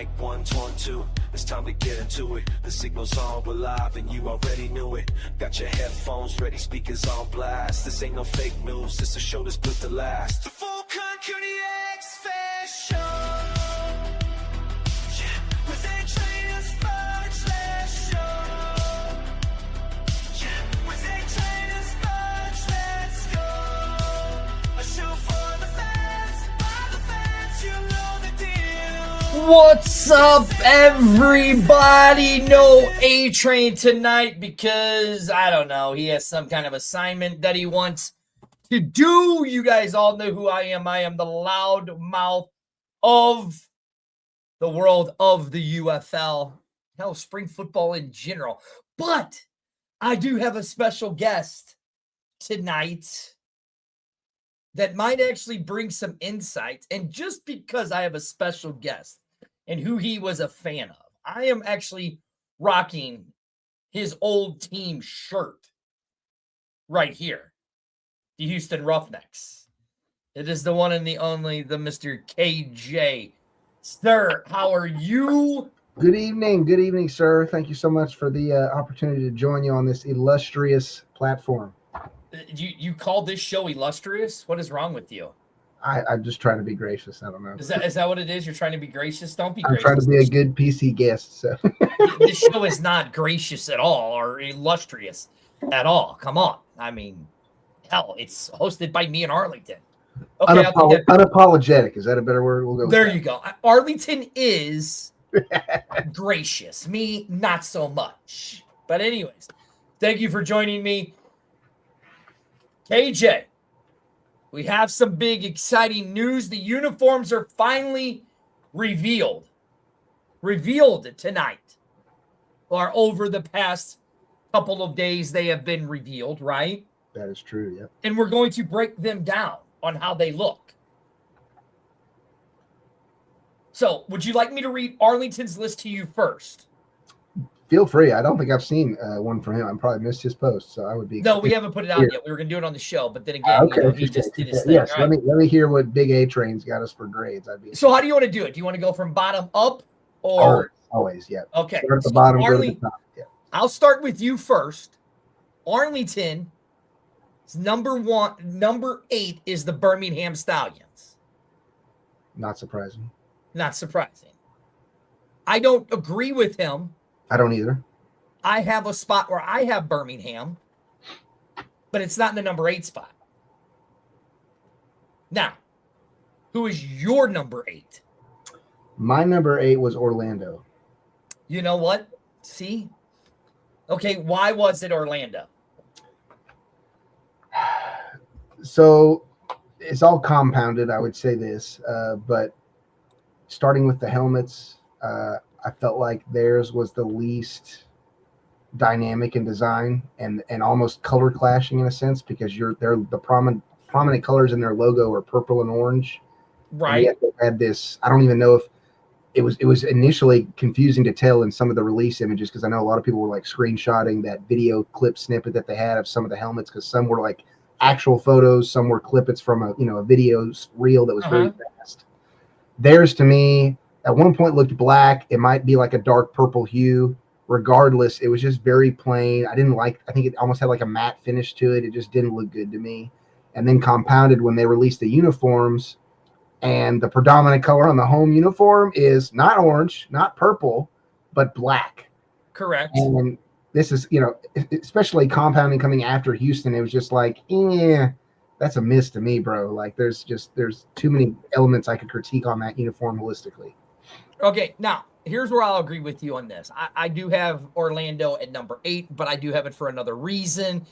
Mic 1, torn 2, it's time to get into it. The signal's on, we're live and you already knew it. Got your headphones ready, speakers on blast. This ain't no fake news, this a show that's built to last. The full Concunity X-Fest Show. Yeah, with A-Train and Spurg, let's show. Yeah, with A-Train and Spurg, let's go. A show for the fans, by the fans, you know the deal. What's up, everybody? No A-Train tonight because, I don't know, he has some kind of assignment that he wants to do. You guys all know who I am. I am the loud mouth of the world of the UFL. Hell, spring football in general. But I do have a special guest tonight that might actually bring some insight. And just because I have a special guest and who he was a fan of, I am actually rocking his old team shirt right here, the Houston Roughnecks. It is the one and the only, the Mr. KJ. Sir, how are you? Good evening, sir. Thank you so much for the opportunity to join you on this illustrious platform. You call this show illustrious? What is wrong with you? I'm just trying to be gracious. I don't know. Is that what it is? You're trying to be gracious? Don't be I'm gracious. trying to be a good PC guest. So This show is not gracious at all or illustrious at all. Come on. I mean, hell, it's hosted by me and Arlington. Okay, unapologetic. Is that a better word? We'll go with there that. you go. Arlington is gracious. Me, not so much. But anyways, thank you for joining me. KJ, we have some big, exciting news. The uniforms are finally revealed. Revealed tonight. Or over the past couple of days, they have been revealed, right? That is true, yep. And we're going to break them down on how they look. So, would you like me to read Arlington's list to you first? Feel free. I don't think I've seen one from him. I probably missed his post, so I would be. No, we haven't put it out yet. We were going to do it on the show, but then again, okay, he just did his thing. Yes, right? let me hear what Big A-Train's got us for grades. So, how do you want to do it? Do you want to go from bottom up or always? Yeah. Okay. Start at the bottom, go to the top. Yeah. I'll start with you first. Arlington. Number 8 is the Birmingham Stallions. Not surprising. Not surprising. I don't agree with him. I don't either. I have a spot where I have Birmingham, but it's not in the number 8 spot. Now, who is your number 8? My number 8 was Orlando. You know what? See? Okay, why was it Orlando? So it's all compounded, I would say this, but starting with the helmets, I felt like theirs was the least dynamic in design and almost color clashing in a sense, because they're the prominent colors in their logo are purple and orange. Right. And they had this, I don't even know if it was initially confusing to tell in some of the release images, because I know a lot of people were like screenshotting that video clip snippet that they had of some of the helmets, because some were like actual photos, some were clippets from a video reel that was very fast. Theirs to me at one point looked black. It might be like a dark purple hue. Regardless, it was just very plain. I think it almost had like a matte finish to it. It just didn't look good to me. And then compounded when they released the uniforms, and the predominant color on the home uniform is not orange, not purple, but black. Correct. And this is, especially compounding coming after Houston, it was just like, that's a miss to me, bro. Like there's too many elements I could critique on that uniform holistically. Okay, now here's where I'll agree with you on this. I do have Orlando at number 8, but I do have it for another reason.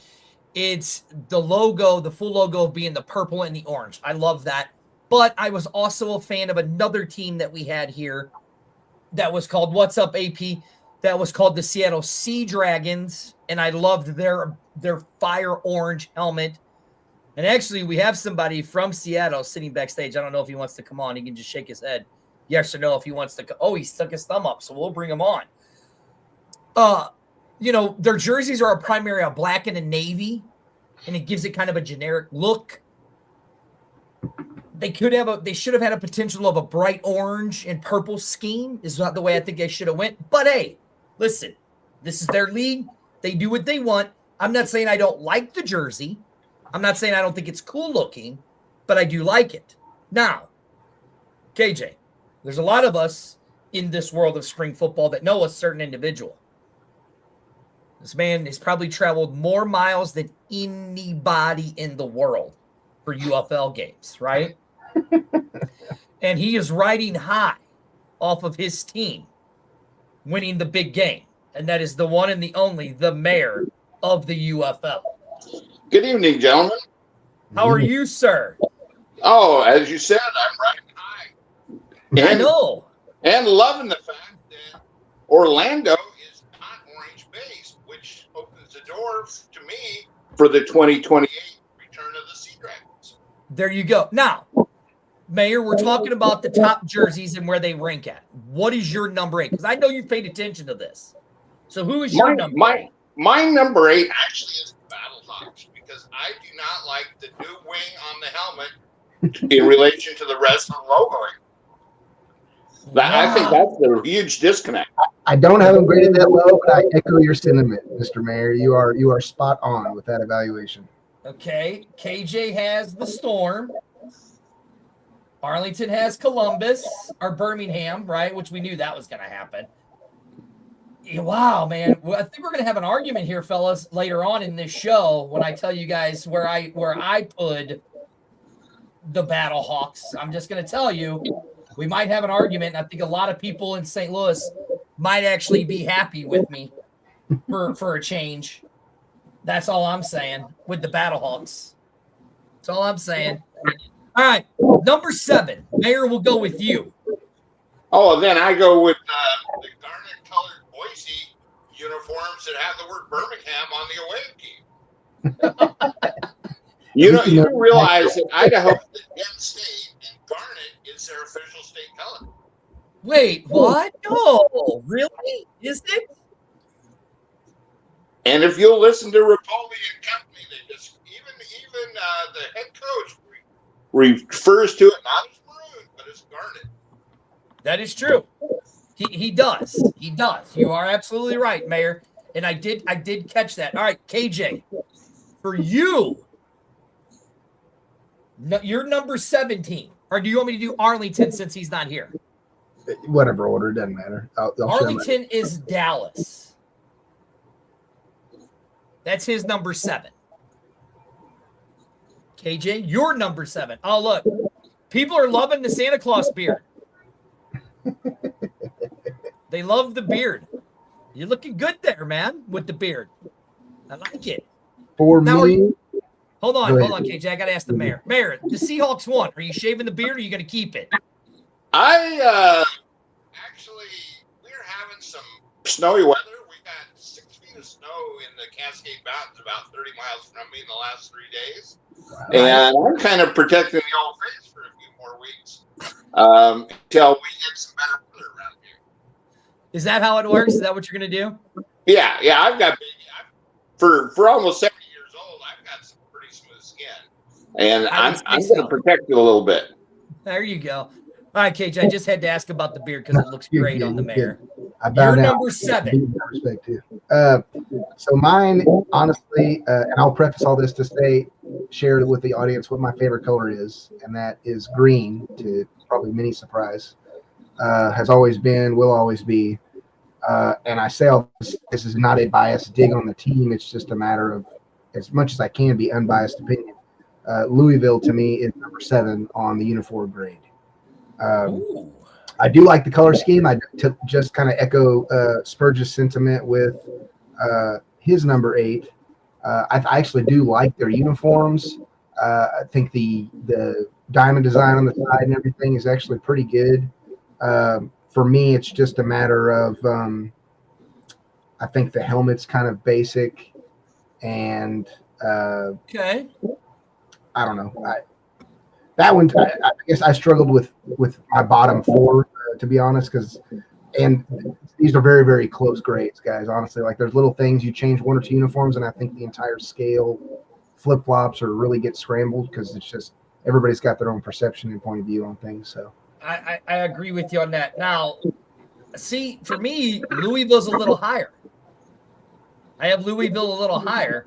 It's the logo, the full logo being the purple and the orange. I love that. But I was also a fan of another team that we had here that was called, what's up, AP? That was called the Seattle Sea Dragons, and I loved their fire orange helmet. And actually, we have somebody from Seattle sitting backstage. I don't know if he wants to come on. He can just shake his head. Yes or no if he wants to. Oh, he stuck his thumb up, so we'll bring him on. Their jerseys are primarily a black and a navy, and it gives it kind of a generic look. They should have had a potential of a bright orange and purple scheme. Is not the way I think they should have went. But hey, listen, this is their league. They do what they want. I'm not saying I don't like the jersey. I'm not saying I don't think it's cool looking, but I do like it. Now, KJ, there's a lot of us in this world of spring football that know a certain individual. This man has probably traveled more miles than anybody in the world for UFL games, right? And he is riding high off of his team winning the big game. And that is the one and the only, the mayor of the UFL. Good evening, gentlemen. How are you, sir? Oh, as you said, I'm riding high. I know. And loving the fact that Orlando is not orange-based, which opens the door to me for the 2028 return of the Sea Dragons. There you go. Now, Mayor, we're talking about the top jerseys and where they rank at. What is your number 8? Because I know you've paid attention to this. So who is your number 8? My number 8 actually is the Battlehawks, because I do not like the new wing on the helmet in relation to the rest of the logoing. I think that's a huge disconnect. I don't have them graded that low, but I echo your sentiment, Mr. Mayor. You are spot on with that evaluation. Okay. KJ has the Storm. Arlington has Columbus or Birmingham, right? Which we knew that was going to happen. Wow, man. Well, I think we're going to have an argument here, fellas, later on in this show when I tell you guys where I put the Battlehawks. I'm just going to tell you, we might have an argument. I think a lot of people in St. Louis might actually be happy with me for a change. That's all I'm saying with the Battlehawks. That's all I'm saying. All right, number 7. Mayor, will go with you. Oh, then I go with the garnet-colored Boise uniforms that have the word Birmingham on the away team. You realize that Idaho, Penn State, and garnet is their official state color. Wait, what? No, really? Is it? And if you'll listen to Rapoli and company, they just even the head coach refers to it not as maroon, but as garnet. That is true. He does. He does. You are absolutely right, Mayor. And I did catch that. All right, KJ, for you, you're number 17. Or do you want me to do Arlington since he's not here? Whatever order, doesn't matter. I'll Arlington is Dallas. That's his number 7. KJ, you're number 7. Oh, look. People are loving the Santa Claus beard. They love the beard. You're looking good there, man, with the beard. I like it. For me. Hold on, KJ. I got to ask the mayor. Mayor, the Seahawks won. Are you shaving the beard or are you going to keep it? Actually, we're having some snowy weather. We got 6 feet of snow in the Cascade Mountains about 30 miles from me in the last 3 days. Wow. And I'm kind of protecting the old face for a few more weeks until we get some better weather around here. Is that how it works? Is that what you're going to do? Yeah. I've got for almost 70 years old, I've got some pretty smooth skin. And I'm going to protect it a little bit. There you go. All right, KJ, I just had to ask about the beard because it looks great on the mayor. You're number 7. Respect too. So mine, honestly, and I'll preface all this to share with the audience what my favorite color is, and that is green. To probably many surprise, has always been, will always be. And I say all this is not a biased dig on the team. It's just a matter of, as much as I can be, unbiased opinion. Louisville to me is number 7 on the uniform grade. I do like the color scheme. I just kind of echo Spurge's sentiment with his number 8. I actually do like their uniforms. I think the diamond design on the side and everything is actually pretty good. For me, it's just a matter of I think the helmet's kind of basic, and okay. I don't know. That one, I guess I struggled with my bottom 4, to be honest, and these are very, very close grades, guys. Honestly, like there's little things you change 1 or 2 uniforms, and I think the entire scale flip flops or really get scrambled because it's just everybody's got their own perception and point of view on things. So I agree with you on that. Now, see, for me, Louisville's a little higher. I have Louisville a little higher.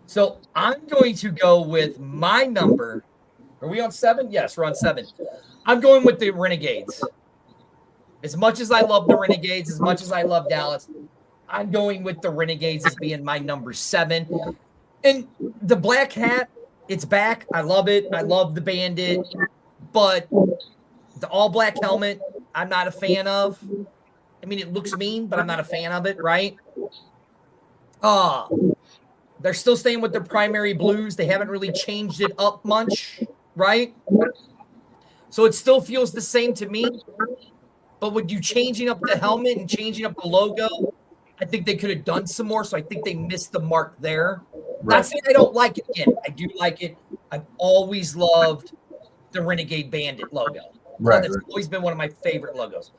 So I'm going to go with my number. Are we on 7? Yes, we're on 7. I'm going with the Renegades. As much as I love the Renegades, as much as I love Dallas, I'm going with the Renegades as being my number 7. And the Black Hat, it's back. I love it. I love the Bandit. But the all-black helmet, I'm not a fan of. I mean, it looks mean, but I'm not a fan of it, right? They're still staying with their primary blues. They haven't really changed it up much, right? So it still feels the same to me. But with you changing up the helmet and changing up the logo, I think they could have done some more. So I think they missed the mark there. Right. Not saying I don't like it. Again, I do like it. I've always loved the Renegade Bandit logo. Right, That's always been one of my favorite logos.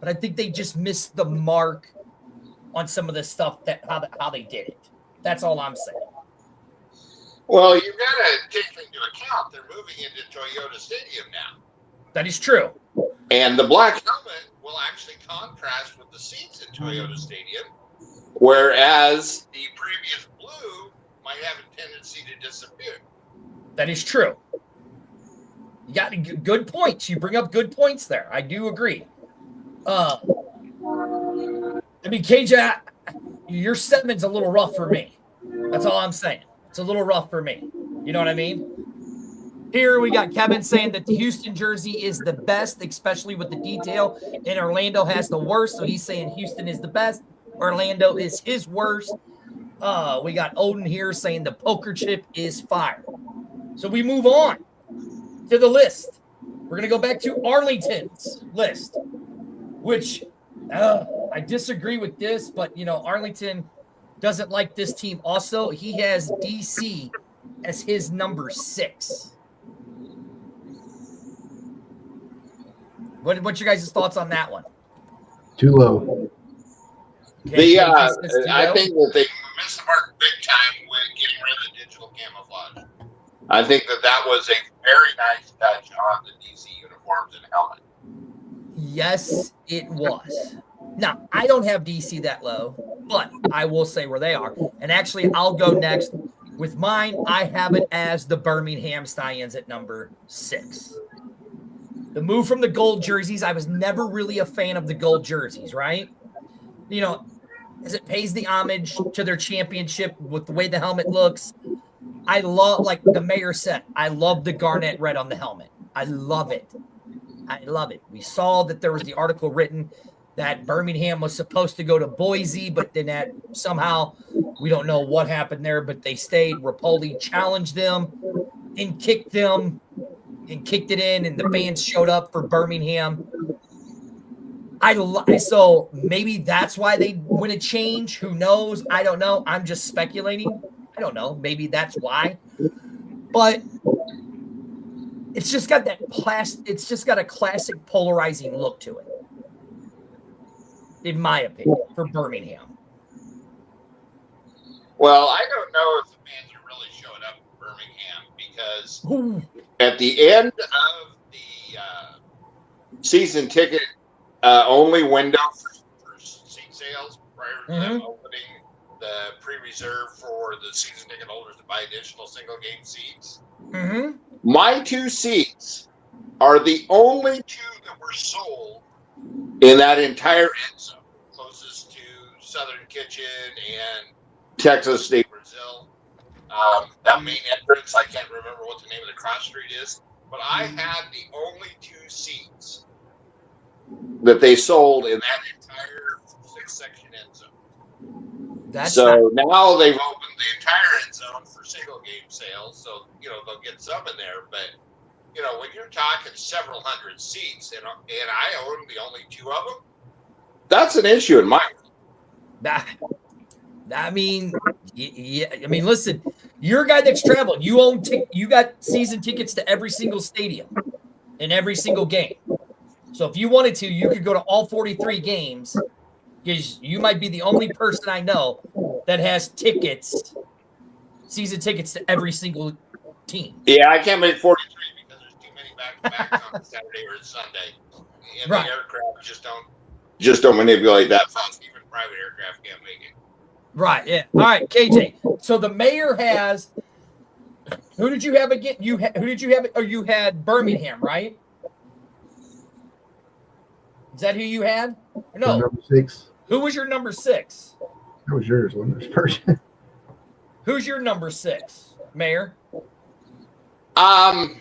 But I think they just missed the mark on some of the stuff that how they did it. That's all I'm saying. Well, you've got to take into account they're moving into Toyota Stadium now. That is true. And the black helmet will actually contrast with the seats in Toyota Stadium, whereas the previous blue might have a tendency to disappear. That is true. You got good points. You bring up good points there. I do agree. I mean, KJ, your 7's a little rough for me. That's all I'm saying. It's a little rough for me. You know what I mean? Here we got Kevin saying that the Houston jersey is the best, especially with the detail, and Orlando has the worst. So he's saying Houston is the best. Orlando is his worst. We got Odin here saying the poker chip is fire. So we move on to the list. We're going to go back to Arlington's list, which I disagree with this, but, you know, Arlington doesn't like this team also. He has DC as his number 6. What's your guys' thoughts on that one? too low. Okay, I think that they missed the mark big time with getting rid of the digital camouflage. I think that was a very nice touch on the DC uniforms and helmet. Yes, it was. Now, I don't have DC that low, but I will say where they are. And actually, I'll go next. With mine, I have it as the Birmingham Stallions at number 6. The move from the gold jerseys, I was never really a fan of the gold jerseys, right? You know, as it pays the homage to their championship with the way the helmet looks. I love, like the mayor said, I love the garnet red on the helmet. I love it. I love it. We saw that there was the article written that Birmingham was supposed to go to Boise, but then that somehow, we don't know what happened there, but they stayed. Rapoli challenged them and kicked them and kicked it in, and the fans showed up for Birmingham. So maybe that's why they want to change. Who knows? I don't know. I'm just speculating. I don't know. Maybe that's why. But it's just got that it's just got a classic polarizing look to it. In my opinion, for Birmingham. Well, I don't know if the fans are really showing up in Birmingham because at the end of the season ticket only window for seat sales prior to them opening the pre-reserve for the season ticket holders to buy additional single game seats. My 2 seats are the only 2 that were sold in that entire end zone, closest to Southern Kitchen and Texas State Brazil. That main entrance, I can't remember what the name of the cross street is, but I had the only 2 seats that they sold in that entire 6-section end zone. Now they've opened the entire end zone for single game sales, so they'll get some in there. But when you're talking several hundred seats, and I own the only 2 of them, that's an issue in my world. I mean, listen, you're a guy that's traveled. You got season tickets to every single stadium in every single game. So if you wanted to, you could go to all 43 games, because you might be the only person I know that has season tickets to every single team. Yeah, I can't make 43 back to back on Saturday or Sunday. And Right. the aircraft just don't manipulate that fast. Even private aircraft can't make it. Right. Yeah. All right, KJ. So the mayor has. Who did you have again? Who did you have? Oh, you had Birmingham, right? Is that who you had? No. Number 6. Who was your number 6? That was yours, wasn't it, Spurg? Who's your number 6, Mayor? I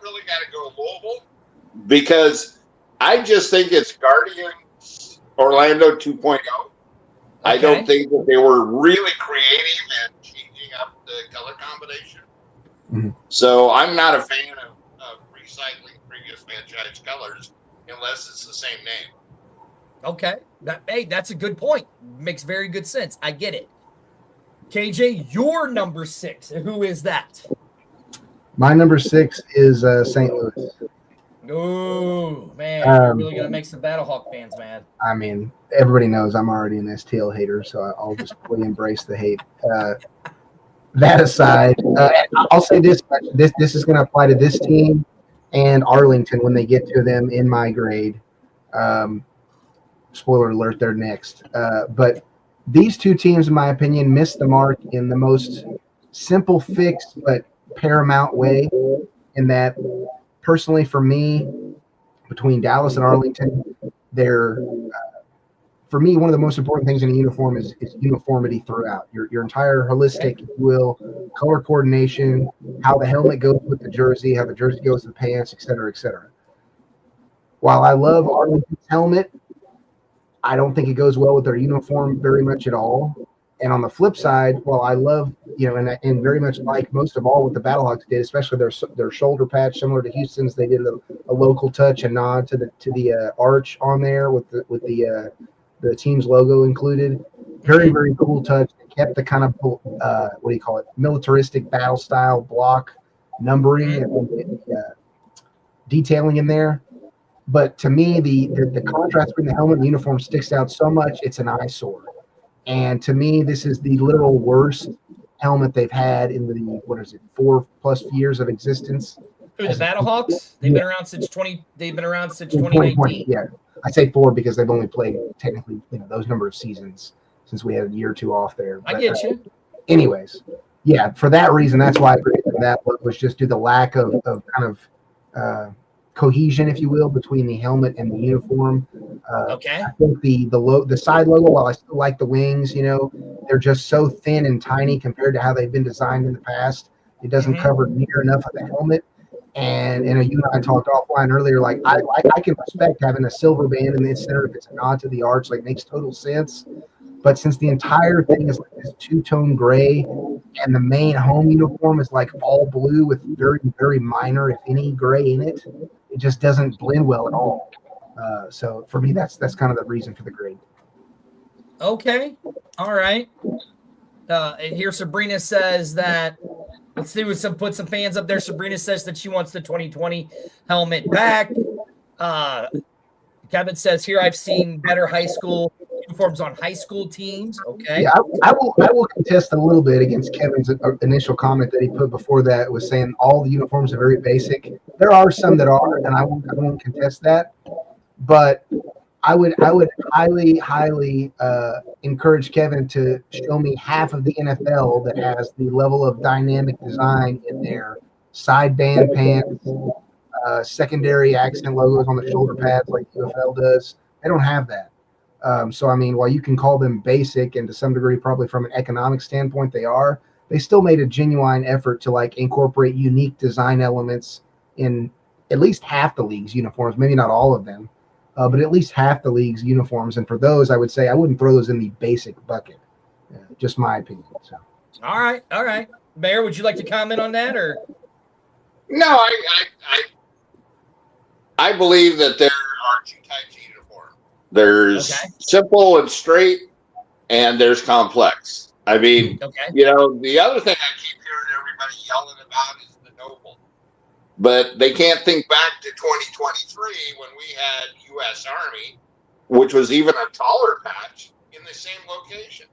really got to go Louisville because I just think it's Guardians Orlando 2.0. I don't think that they were really creative and changing up the color combination. Mm-hmm. So I'm not a fan of recycling previous franchise colors unless it's the same name. Okay. That's a good point. Makes very good sense. I get it. KJ, your number 6. Who is that? My number 6 is St. Louis. Oh, man. You're really going to make some Battlehawk fans mad. I mean, everybody knows I'm already an STL hater, so I'll just fully embrace the hate. That aside, I'll say this is going to apply to this team and Arlington when they get to them in my grade. Spoiler alert, they're next. But these two teams, in my opinion, missed the mark in the most simple fix but paramount way, in that personally for me, between Dallas and Arlington, they're for me, one of the most important things in a uniform is uniformity throughout. Your entire holistic, if you will, color coordination, how the helmet goes with the jersey, how the jersey goes with the pants, et cetera, et cetera. While I love Arlington's helmet, I don't think it goes well with their uniform very much at all. And on the flip side, while I love, and very much like most of all what the Battlehawks did, especially their shoulder patch, similar to Houston's, they did a local touch, a nod to the arch on there with the team's logo included. Very, very cool touch. They kept the kind of militaristic battle style block numbering and detailing in there. But to me, the contrast between the helmet and the uniform sticks out so much, it's an eyesore. And to me, this is the literal worst helmet they've had in the 4+ years of existence. Who, the Battlehawks? They've been around since 2019. Yeah, I say 4 because they've only played technically those number of seasons since we had a year or two off there. But, I get you. Anyways, yeah, for that reason, that's why I agree with that was just due to the lack of kind of cohesion, if you will, between the helmet and the uniform. Okay. I think the side logo, while I still like the wings, they're just so thin and tiny compared to how they've been designed in the past. It doesn't cover near enough of the helmet. And you and I talked offline earlier. Like I can respect having a silver band in the center if it's a nod to the arch. Like makes total sense. But since the entire thing is like this two-tone gray, and the main home uniform is like all blue with very, very minor, if any, gray in it, it just doesn't blend well at all. So for me, that's kind of the reason for the grade. Okay. All right. And here Sabrina says that, let's see, put some fans up there. Sabrina says that she wants the 2020 helmet back. Kevin says here, I've seen better high school uniforms on high school teams. Okay. Yeah, I will contest a little bit against Kevin's initial comment that he put before that, was saying all the uniforms are very basic. There are some that are, and I won't contest that. But I would highly encourage Kevin to show me half of the NFL that has the level of dynamic design in their side band pants, secondary accent logos on the shoulder pads like UFL does. They don't have that. So, I mean, while you can call them basic, and to some degree probably from an economic standpoint they still made a genuine effort to like incorporate unique design elements in at least half the league's uniforms, maybe not all of them. But at least half the league's uniforms. And for those, I would say I wouldn't throw those in the basic bucket. Just my opinion. So. All right. Mayor, would you like to comment on that, or? No, I believe that there are two types of uniform. There's simple and straight, and there's complex. I mean, the other thing I keep hearing everybody yelling about is the noble. But they can't think back to 2023 when we had U.S. Army, which was even a taller patch in the same location.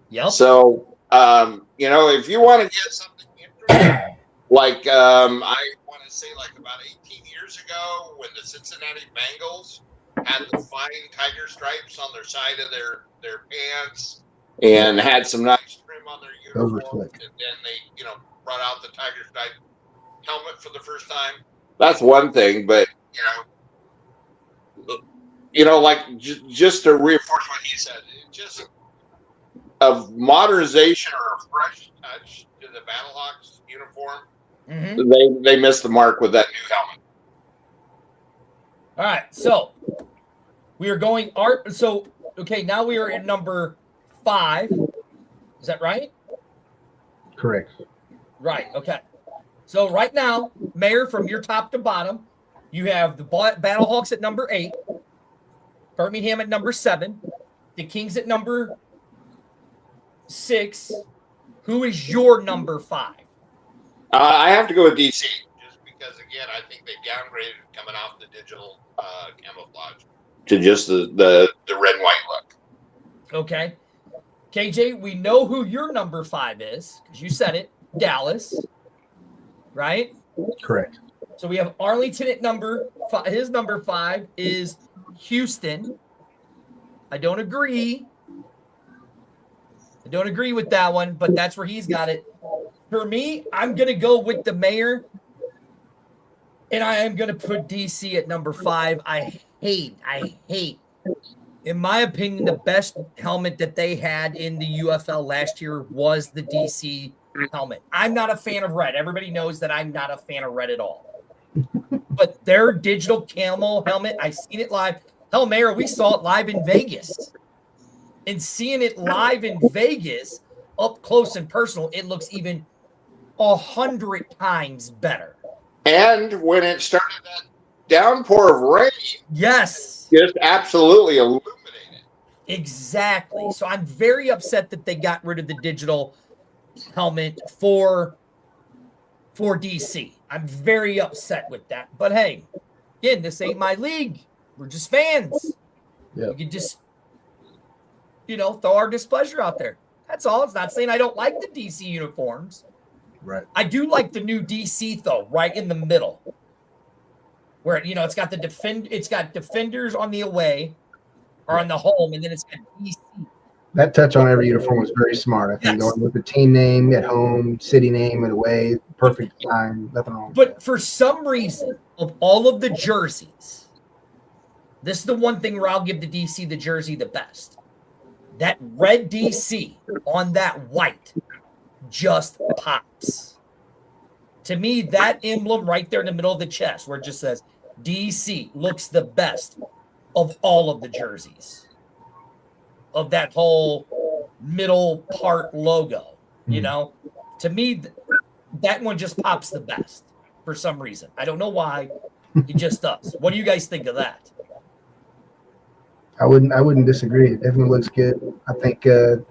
Yep. So, if you want to get something interesting, like I to say like about 18 years ago when the Cincinnati Bengals had the fine tiger stripes on their side of their pants and had some nice trim on their Those were uniform. slick. And then they, brought out the tiger stripe helmet for the first time. That's one thing, but like just to reinforce what he said, just a modernization or a fresh touch to the Battlehawks uniform. Mm-hmm. They missed the mark with that new helmet. All right, so we are going art. So okay, now we are at number 5. Is that right? Correct. Right. Okay. So right now, Mayor, from your top to bottom, you have the Battlehawks at number 8, Birmingham at number 7, the Kings at number 6. Who is your number 5? I have to go with DC just because, again, I think they downgraded coming off the digital camouflage to just the red and white look. Okay. KJ, we know who your number 5 is because you said it, Dallas, right? Correct. So we have Arlington at number 5. His number 5 is Houston. I don't agree. I don't agree with that one, but that's where he's got it. For me, I'm going to go with the Mayor, and I am going to put DC at number 5. I hate, in my opinion, the best helmet that they had in the UFL last year was the DC helmet. I'm not a fan of red. Everybody knows that I'm not a fan of red at all. But their digital camo helmet, I seen it live. Hell, Mayor, we saw it live in Vegas. And seeing it live in Vegas, up close and personal, it looks even 100 times better. And when it started that downpour of rain, yes, just absolutely illuminated. Exactly. So I'm very upset that they got rid of the digital helmet for DC. I'm very upset with that. But hey, again, this ain't my league. We're just fans. Yeah. You can just, throw our displeasure out there. That's all. It's not saying I don't like the DC uniforms. Right. I do like the new DC though, right in the middle, where it's got it's got defenders on the away or on the home, and then it's got DC. That touch on every uniform was very smart. I think going with the team name at home, city name at away, perfect time, nothing wrong. But for some reason, of all of the jerseys, this is the one thing where I'll give the DC the jersey the best. That red DC on that white just pops. To me, that emblem right there in the middle of the chest where it just says DC looks the best of all of the jerseys. Of that whole middle part logo, To me, that one just pops the best for some reason. I don't know why. It just does. What do you guys think of that? I wouldn't disagree. It definitely looks good. I think to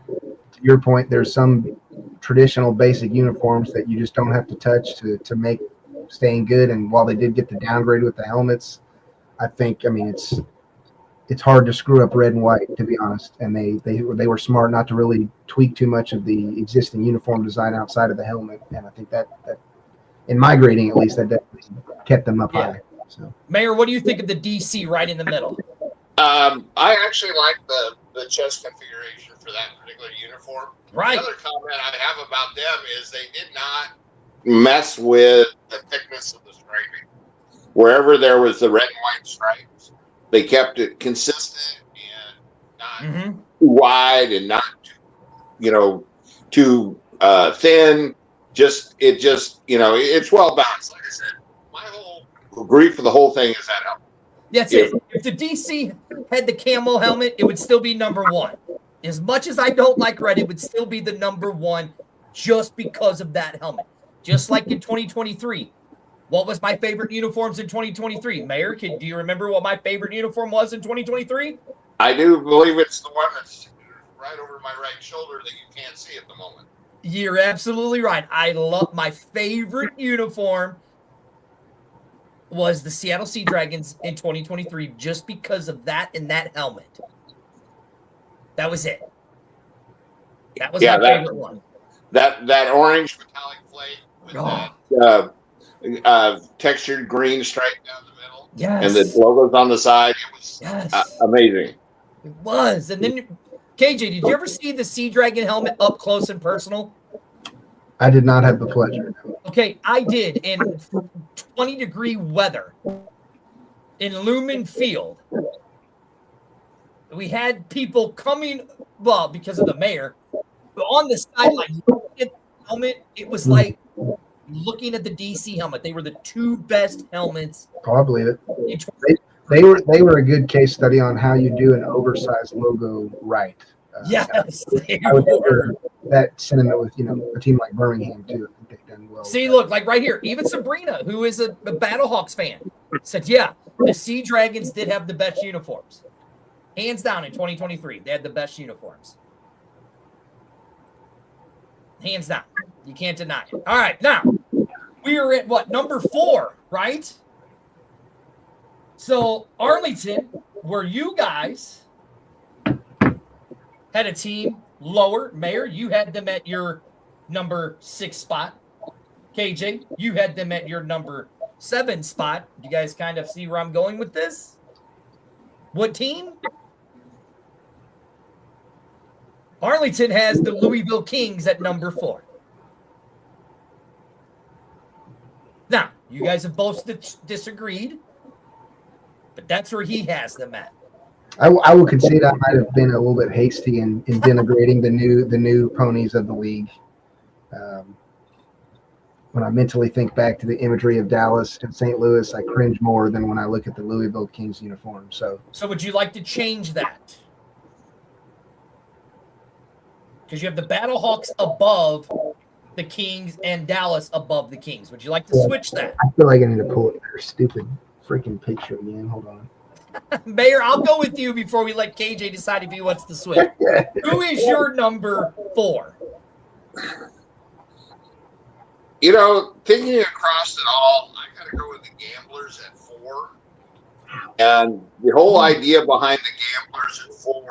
your point, there's some traditional basic uniforms that you just don't have to touch to make staying good. And while they did get the downgrade with the helmets, I think it's hard to screw up red and white, to be honest. And they were smart not to really tweak too much of the existing uniform design outside of the helmet. And I think that in my grading at least, that definitely kept them up high. So, Mayor, what do you think of the DC right in the middle? I actually like the chest configuration for that particular uniform. Right. The other comment I have about them is they did not mess with the thickness of the striping. Wherever there was the red and white stripes, they kept it consistent and not too wide and not too thin. It's well balanced. Like I said, my whole grief for the whole thing is that helmet. That's it. If the DC had the camo helmet, it would still be number 1. As much as I don't like red, it would still be the number 1 just because of that helmet. Just like in 2023. What was my favorite uniforms in 2023? Mayor, do you remember what my favorite uniform was in 2023? I do believe it's the one that's right over my right shoulder that you can't see at the moment. You're absolutely right. I love my favorite uniform was the Seattle Sea Dragons in 2023 just because of that and that helmet. That was it. That was my favorite one. That orange metallic flake with textured green stripe down the middle. Yes. And the logos on the side. It was amazing. It was. And then, KJ, did you ever see the Sea Dragon helmet up close and personal? I did not have the pleasure. Okay, I did in 20-degree weather in Lumen Field. We had people coming, well, because of the mayor, but on the sideline, looking at the helmet, it was like looking at the DC helmet. They were the two best helmets. Oh, I believe it. They were a good case study on how you do an oversized logo right. Yes, I would hear that sentiment with a team like Birmingham too. I think they've done well. See, look, like right here, even Sabrina, who is a Battlehawks fan, said, "Yeah, the Sea Dragons did have the best uniforms, hands down in 2023. They had the best uniforms, hands down. You can't deny it." All right, now we are at what, number 4, right? So Arlington, where you guys had a team lower. Mayor, you had them at your number 6 spot. KJ, you had them at your number 7 spot. You guys kind of see where I'm going with this? What team? Arlington has the Louisville Kings at number 4. Now, you guys have both disagreed, but that's where he has them at. I will concede I might have been a little bit hasty in denigrating the new ponies of the league. When I mentally think back to the imagery of Dallas and St. Louis, I cringe more than when I look at the Louisville Kings uniform. So would you like to change that? Because you have the Battlehawks above the Kings and Dallas above the Kings. Would you like to switch that? I feel like I need to pull up their stupid freaking picture again. Hold on. Mayor, I'll go with you before we let KJ decide if he wants to switch. Who is your number 4? Thinking across it all, I got to go with the Gamblers at 4. And the whole idea behind the Gamblers at 4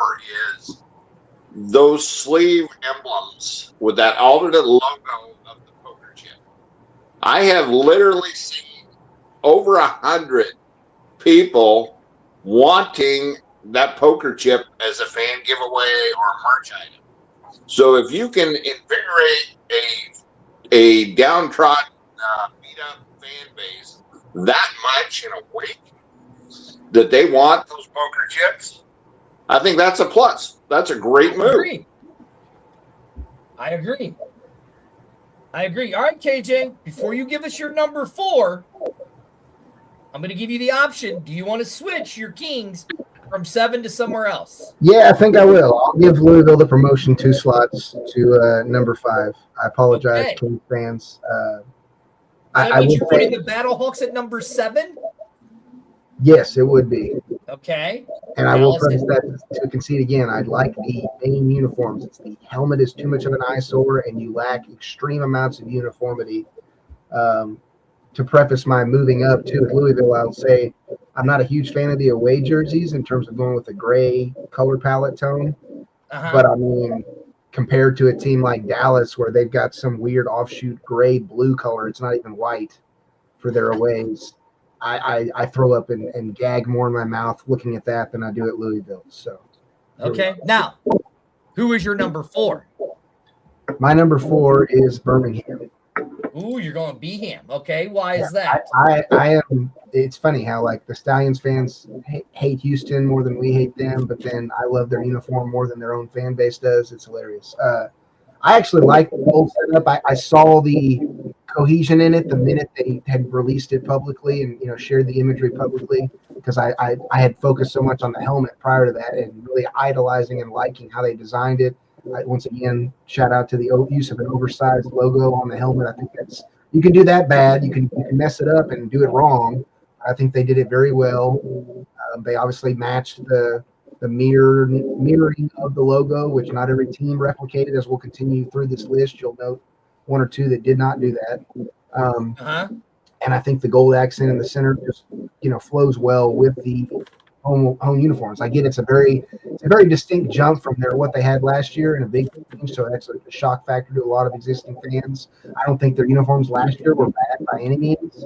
is those sleeve emblems with that alternate logo of the poker chip. I have literally seen over 100 people wanting that poker chip as a fan giveaway or a merch item. So if you can invigorate a downtrodden, beat up fan base that much in a week that they want those poker chips, I think that's a plus. That's a great move. I agree. All right, KJ, before you give us your number 4, I'm going to give you the option. Do you want to switch your Kings from 7 to somewhere else? Yeah, I think I will. I'll give Louisville the promotion 2 slots to number 5. I apologize, Kings fans. Would you put in the Battlehawks at number 7? Yes, it would be. Okay. And I will preface that to concede again. I like the main uniforms. It's the helmet is too much of an eyesore, and you lack extreme amounts of uniformity. To preface my moving up to Louisville, I'll say I'm not a huge fan of the away jerseys in terms of going with the gray color palette tone. But I mean, compared to a team like Dallas, where they've got some weird offshoot gray blue color, it's not even white for their aways. I throw up and gag more in my mouth looking at that than I do at Louisville. So, okay. Now, who is your number 4? My number 4 is Birmingham. Ooh, you're going Beeham. Okay, why is that? I am. It's funny how like the Stallions fans hate Houston more than we hate them, but then I love their uniform more than their own fan base does. It's hilarious. I actually like the whole setup. I saw the cohesion in it the minute they had released it publicly and shared the imagery publicly, because I had focused so much on the helmet prior to that and really idolizing and liking how they designed it. Once again, shout out to the use of an oversized logo on the helmet. I think that's, you can do that bad. You can mess it up and do it wrong. I think they did it very well. They obviously matched the mirroring of the logo, which not every team replicated. As we'll continue through this list, you'll note 1 or 2 that did not do that. And I think the gold accent in the center just flows well with the home uniforms. I get it's a very distinct jump from what they had last year and a big change. So that's a shock factor to a lot of existing fans. I don't think their uniforms last year were bad by any means.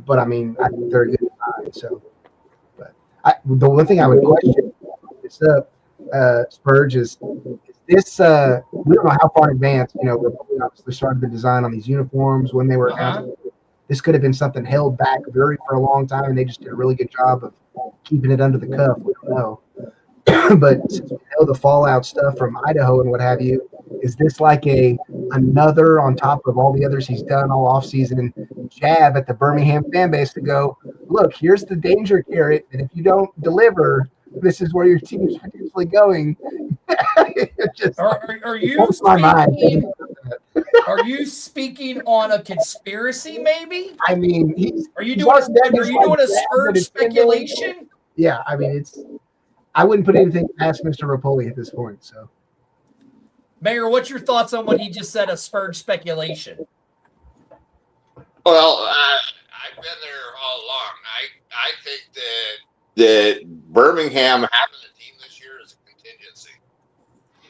But I mean, I think they're a good design. So, but the one thing I would question is Spurge is this. We don't know how far in advance. We obviously started the design on these uniforms when they were announced. This could have been something held back for a long time, and they just did a really good job of keeping it under the cuff. We don't know. But since we know the fallout stuff from Idaho and what have you, is this like another on top of all the others he's done all offseason jab at the Birmingham fan base to go, look, here's the danger carrot, and if you don't deliver, this is where your team's potentially going. Are you speaking? Are you speaking on a conspiracy? Maybe. I mean, are you doing a Spurge speculation? Yeah, I mean, I wouldn't put anything past Mr. Rapoli at this point. So, Mayor, what's your thoughts on what he just said? A Spurge speculation. Well, I've been there all along. I think that Birmingham having a team this year is a contingency.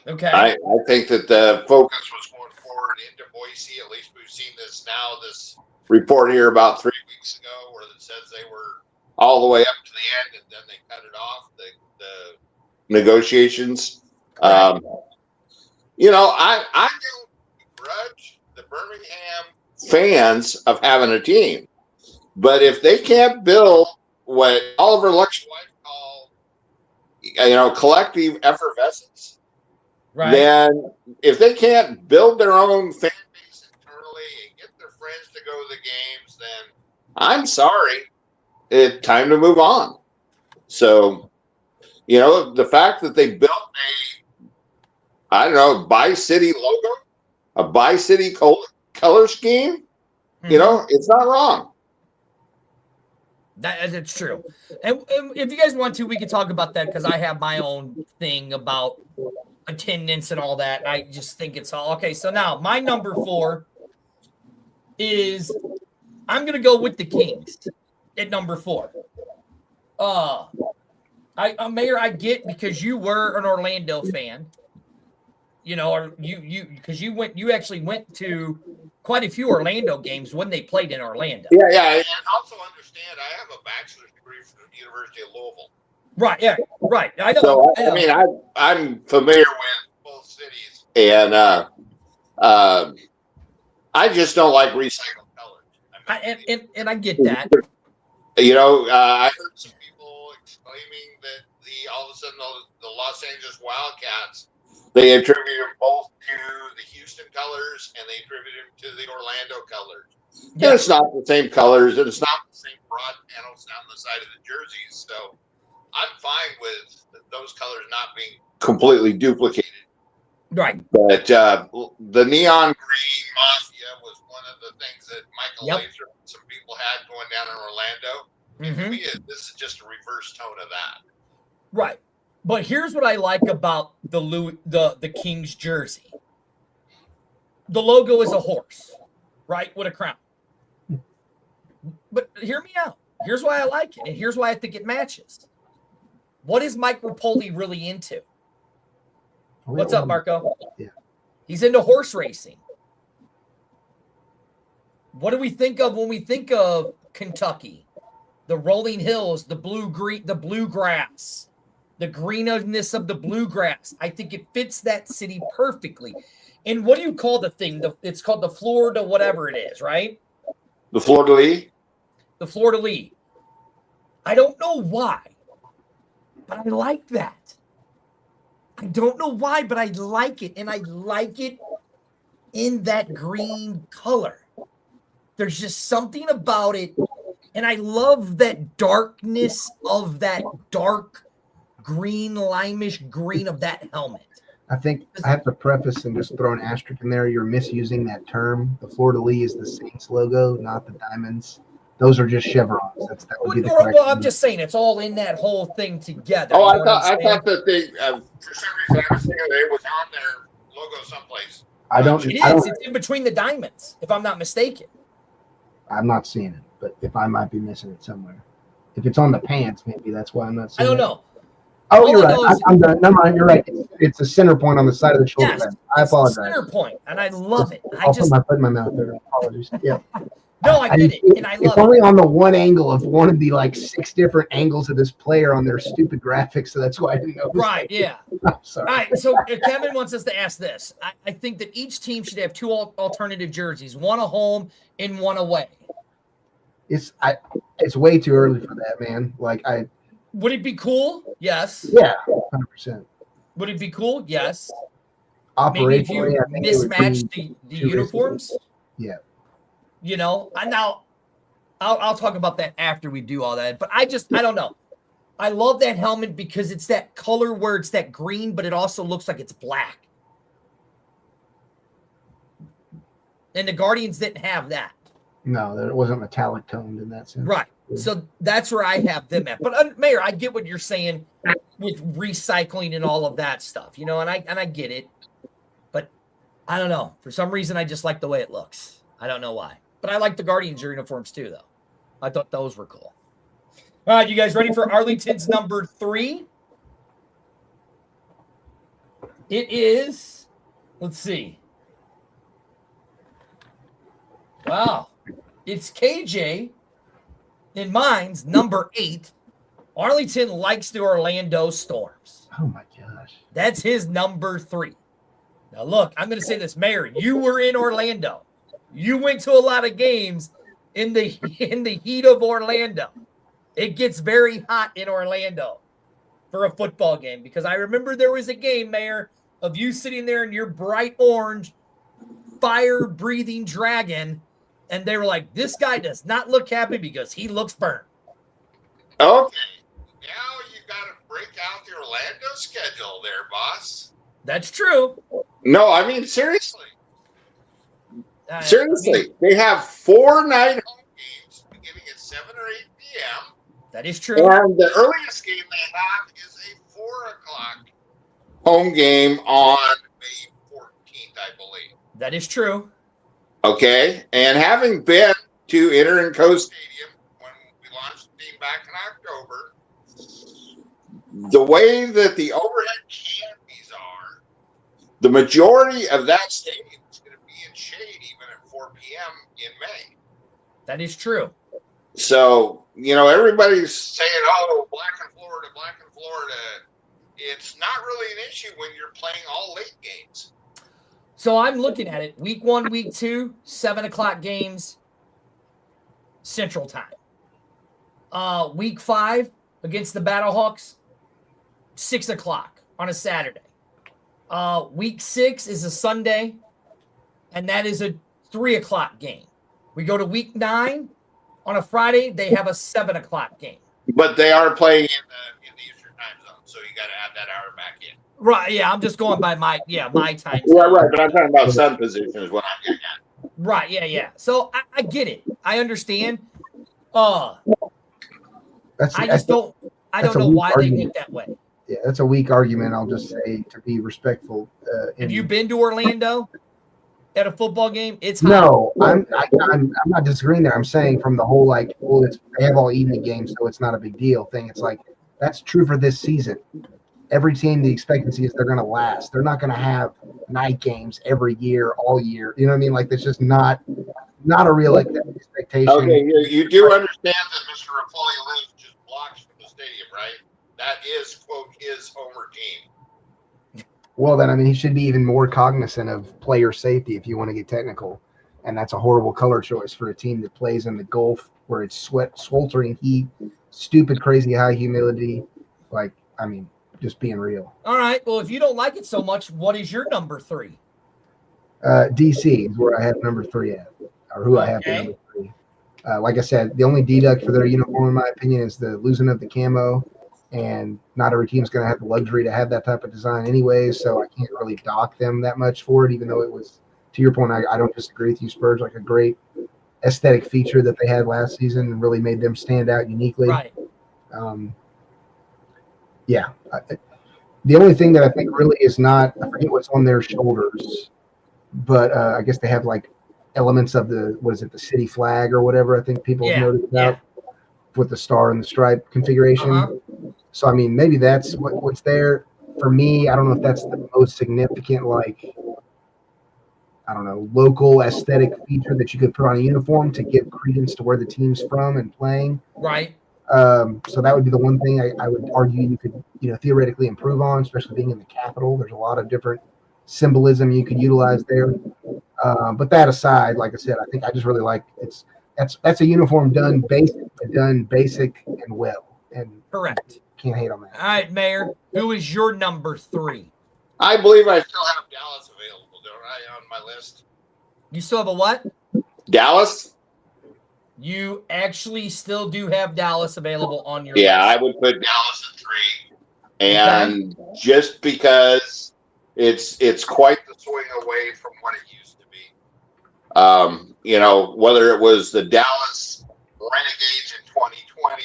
Okay. I think that the focus was going forward into Boise. At least we've seen this now. This report here about 3 weeks ago where it says they were all the way up to the end and then they cut it off, the negotiations. I don't begrudge the Birmingham fans of having a team. But if they can't build what Oliver Luxwhite call, collective effervescence, right, then if they can't build their own fan base internally and get their friends to go to the games, then I'm sorry, it's time to move on. So, the fact that they built bi-city logo, a bi-city color scheme, it's not wrong. That's true. And if you guys want to, we can talk about that because I have my own thing about attendance and all that. I just think it's all okay. So now my number 4 is I'm going to go with the Kings at number 4. Mayor, I get because you were an Orlando fan, or you actually went to quite a few Orlando games when they played in Orlando. Yeah, and also understand I have a bachelor's degree from the University of Louisville. Right, yeah, right. I know. So I mean, I'm familiar with both cities, and I just don't like recycled colors. And I get that. I heard some people exclaiming that all of a sudden the Los Angeles Wildcats, they attribute them both to the Houston colors and they attribute them to the Orlando colors. Yeah. And it's not the same colors and it's not the same broad panels down the side of the jerseys. So I'm fine with those colors not being completely duplicated. Right. But the neon green mafia was one of the things that Michael Laser and some people had going down in Orlando. And to me, this is just a reverse tone of that. Right. But here's what I like about the Kings jersey. The logo is a horse, right, with a crown. But hear me out. Here's why I like it, and here's why I think it matches. What is Mike Rapoli really into? What's up, Marco? Yeah. He's into horse racing. What do we think of when we think of Kentucky? The rolling hills, the bluegrass, the greenness of the bluegrass. I think it fits that city perfectly. And what do you call the thing? It's called the Florida whatever it is, right? The fleur-de-lis? The fleur-de-lis. I don't know why, but I like that. I don't know why, but I like it. And I like it in that green color. There's just something about it. And I love that darkness of that dark green, limeish green of that helmet. I think I have to preface and just throw an asterisk in there. You're misusing that term. The fleur-de-lis is the Saints logo, not the diamonds. Those are just chevrons. That would be the correct. Well, I'm just saying it's all in that whole thing together. Oh, I thought that they, for some reason, I was thinking that it was on their logo someplace. It's in between the diamonds, if I'm not mistaken. I'm not seeing it, but if I might be missing it somewhere. If it's on the pants, maybe that's why I'm not I seeing don't it. know. Oh, All you're I right. know is- I'm done. Never mind. You're right. It's a center point on the side of the shoulder Yes, pad. I it's the apologize. center point, and I love it. I'll put my foot in my mouth there. Apologies. Yeah. No, I get it, and I It's love only it. on the one angle of one of the like 6 different angles of this player on their stupid graphics, so that's why I didn't know. Right, yeah. I'm sorry. All right, so Kevin wants us to ask this. I think that each team should have 2 alternative jerseys, one at home and one away. It's way too early for that, man. Like Would it be cool? Yes. yeah, 100%. Would it be cool? Yes. Maybe if Operationally, you I think it would mismatch be the too risky. uniforms. Yeah. You know, I'll talk about that after we do all that. But I don't know. I love that helmet because it's that color where it's that green, but it also looks like it's black. And the Guardians didn't have that. No, it wasn't metallic toned in that sense. Right. So that's where I have them at. But Mayor, I get what you're saying with recycling and all of that stuff, you know, and I get it. But I don't know. For some reason, I just like the way it looks. I don't know why. But I like the Guardians uniforms too, though. I thought those were cool. All right, you guys ready for Arlington's number 3? It is, let's see. Wow. It's KJ in mine's number 8. Arlington likes the Orlando Storms. Oh my gosh. That's his number 3. Now, look, I'm going to say this, Mayor. You were in Orlando. You went to a lot of games in the heat of Orlando. It gets very hot in Orlando for a football game because I remember there was a game, Mayor, of you sitting there in your bright orange, fire-breathing dragon, and they were like, this guy does not look happy because he looks burnt. Okay. Now you got to break out the Orlando schedule there, boss. That's true. No, I mean, seriously. Seriously. I mean, They have 4 night home games beginning at 7 or 8 p.m. that is true. And the earliest game they have is a 4 o'clock home game on May 14th, I believe. That is true. Okay. And having been to Inter and Co Stadium when we launched the team back in October, the way that the overhead canopies are, the majority of that stadium is going to be in shade even at 4 p.m. in May. That is true. So, you know, everybody's saying, oh, black and Florida. It's not really an issue when you're playing all late games. So I'm looking at it. Week 1, week 2, 7 o'clock games, Central Time. Week 5 against the Battlehawks, 6 o'clock on a Saturday. Week 6 is a Sunday, and that is a 3 o'clock game. We go to week 9 on a Friday. They have a 7 o'clock game. But they are playing in the Eastern time zone, so you got to add that hour back in. Right, yeah, I'm just going by my time. Yeah, right. But I'm talking about sun position is what I'm getting at. Right, yeah. So I get it. I understand. That's I don't know why they went that way. Yeah, that's a weak argument. I'll just say to be respectful. Have you been to Orlando at a football game? It's hot. No, I'm not disagreeing there. I'm saying from the whole like, well, they have all evening games, so it's not a big deal thing. It's like that's true for this season. Every team, the expectancy is they're going to last. They're not going to have night games every year, all year. You know what I mean? Like that's just not a real expectation. Okay, you do understand that Mr. Rapoli lives just blocks from the stadium, right? That is, quote, his homer team. Well, then, I mean, he should be even more cognizant of player safety if you want to get technical. And that's a horrible color choice for a team that plays in the Gulf where it's sweltering heat, stupid, crazy high humidity. Like, I mean, just being real. All right. Well, if you don't like it so much, what is your number 3? DC is where I have number 3 at, or who I have at number 3. Like I said, the only deduct for their uniform, in my opinion, is the losing of the camo. And not every team's going to have the luxury to have that type of design anyways, so I can't really dock them that much for it, even though it was, to your point, I don't disagree with you, Spurge, like a great aesthetic feature that they had last season and really made them stand out uniquely. Right. The only thing that I think really is not, I forget what's on their shoulders, but I guess they have like elements of the city flag or whatever I think people have noted about. with the star and the stripe configuration. Uh-huh. So, I mean, maybe that's what's there. For me, I don't know if that's the most significant, like, I don't know, local aesthetic feature that you could put on a uniform to give credence to where the team's from and playing. Right. So that would be the one thing I would argue you could, theoretically improve on, especially being in the capital. There's a lot of different symbolism you could utilize there. But that aside, like I said, I think I just really like that's a uniform done basic and well, and Correct. can't hate on that. All right, Mayor, who is your number 3? I believe I still have Dallas available, don't I, on my list? You still have a what? Dallas? You actually still do have Dallas available on your Yeah, I list. would put Dallas at 3. And just because it's quite the swing away from what it used to be. Whether it was the Dallas Renegades in 2020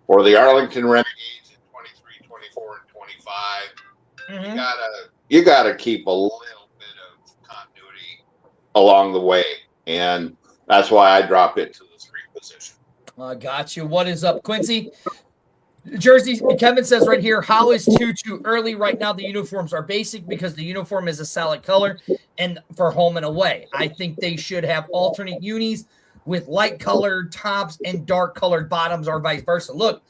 or the Arlington Renegades in 23, 24, and 25, you gotta keep a little bit of continuity along the way. And that's why I dropped it to the 3 position. I got you. What is up, Quincy? Jersey, Kevin says right here, how is 2 too early? Right now, the uniforms are basic because the uniform is a solid color and for home and away. I think they should have alternate unis with light colored tops and dark colored bottoms or vice versa. Look,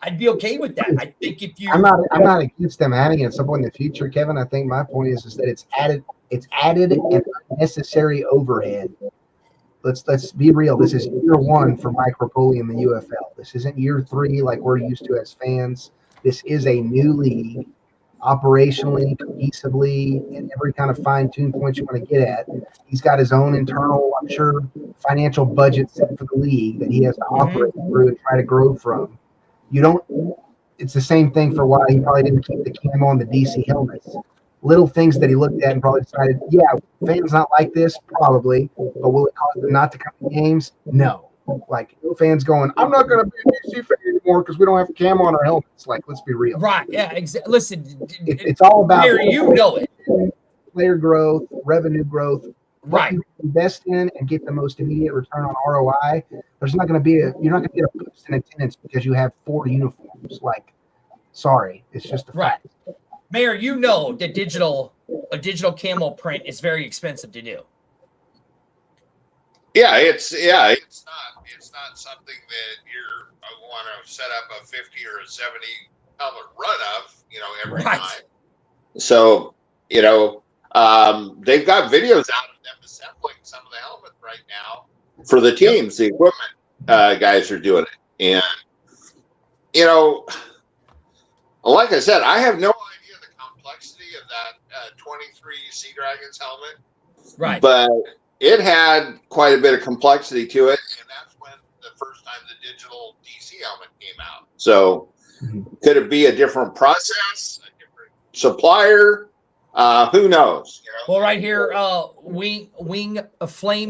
I'd be okay with that. I think if you... I'm not against them adding it at some point in the future, Kevin. I think my point is that it's added an unnecessary overhead. Let's be real. This is year 1 for Mike Rapoli in the UFL. This isn't year 3 like we're used to as fans. This is a new league, operationally, cohesively, in every kind of fine-tuned point you want to get at. He's got his own internal, I'm sure, financial budget set for the league that he has to operate through and try to grow from. It's the same thing for why he probably didn't keep the camo on the DC helmets. Little things that he looked at and probably decided, yeah, fans not like this, probably, but will it cause them not to come to games? No. Like, no fans going, I'm not going to be a DC fan anymore because we don't have camo on our helmets. Like, let's be real. Right, yeah, exactly. Listen, it's all about Mayor, you know it. Player growth, revenue growth. Right. You invest in and get the most immediate return on ROI. You're not going to get a boost in attendance because you have 4 uniforms. Like, sorry, it's just a fact. Mayor, you know that a digital camo print is very expensive to do. Yeah, it's not something that you're want to set up a 50 or a 70 helmet run of, every time. So, they've got videos out of them assembling some of the helmets right now for the teams. The equipment guys are doing it, and like I said, I have no idea the complexity of that 23 Sea Dragons helmet. Right. But it had quite a bit of complexity to it, and that's when the first time the digital DC helmet came out. So could it be a different process, a different supplier? Who knows? Well, right here, Flame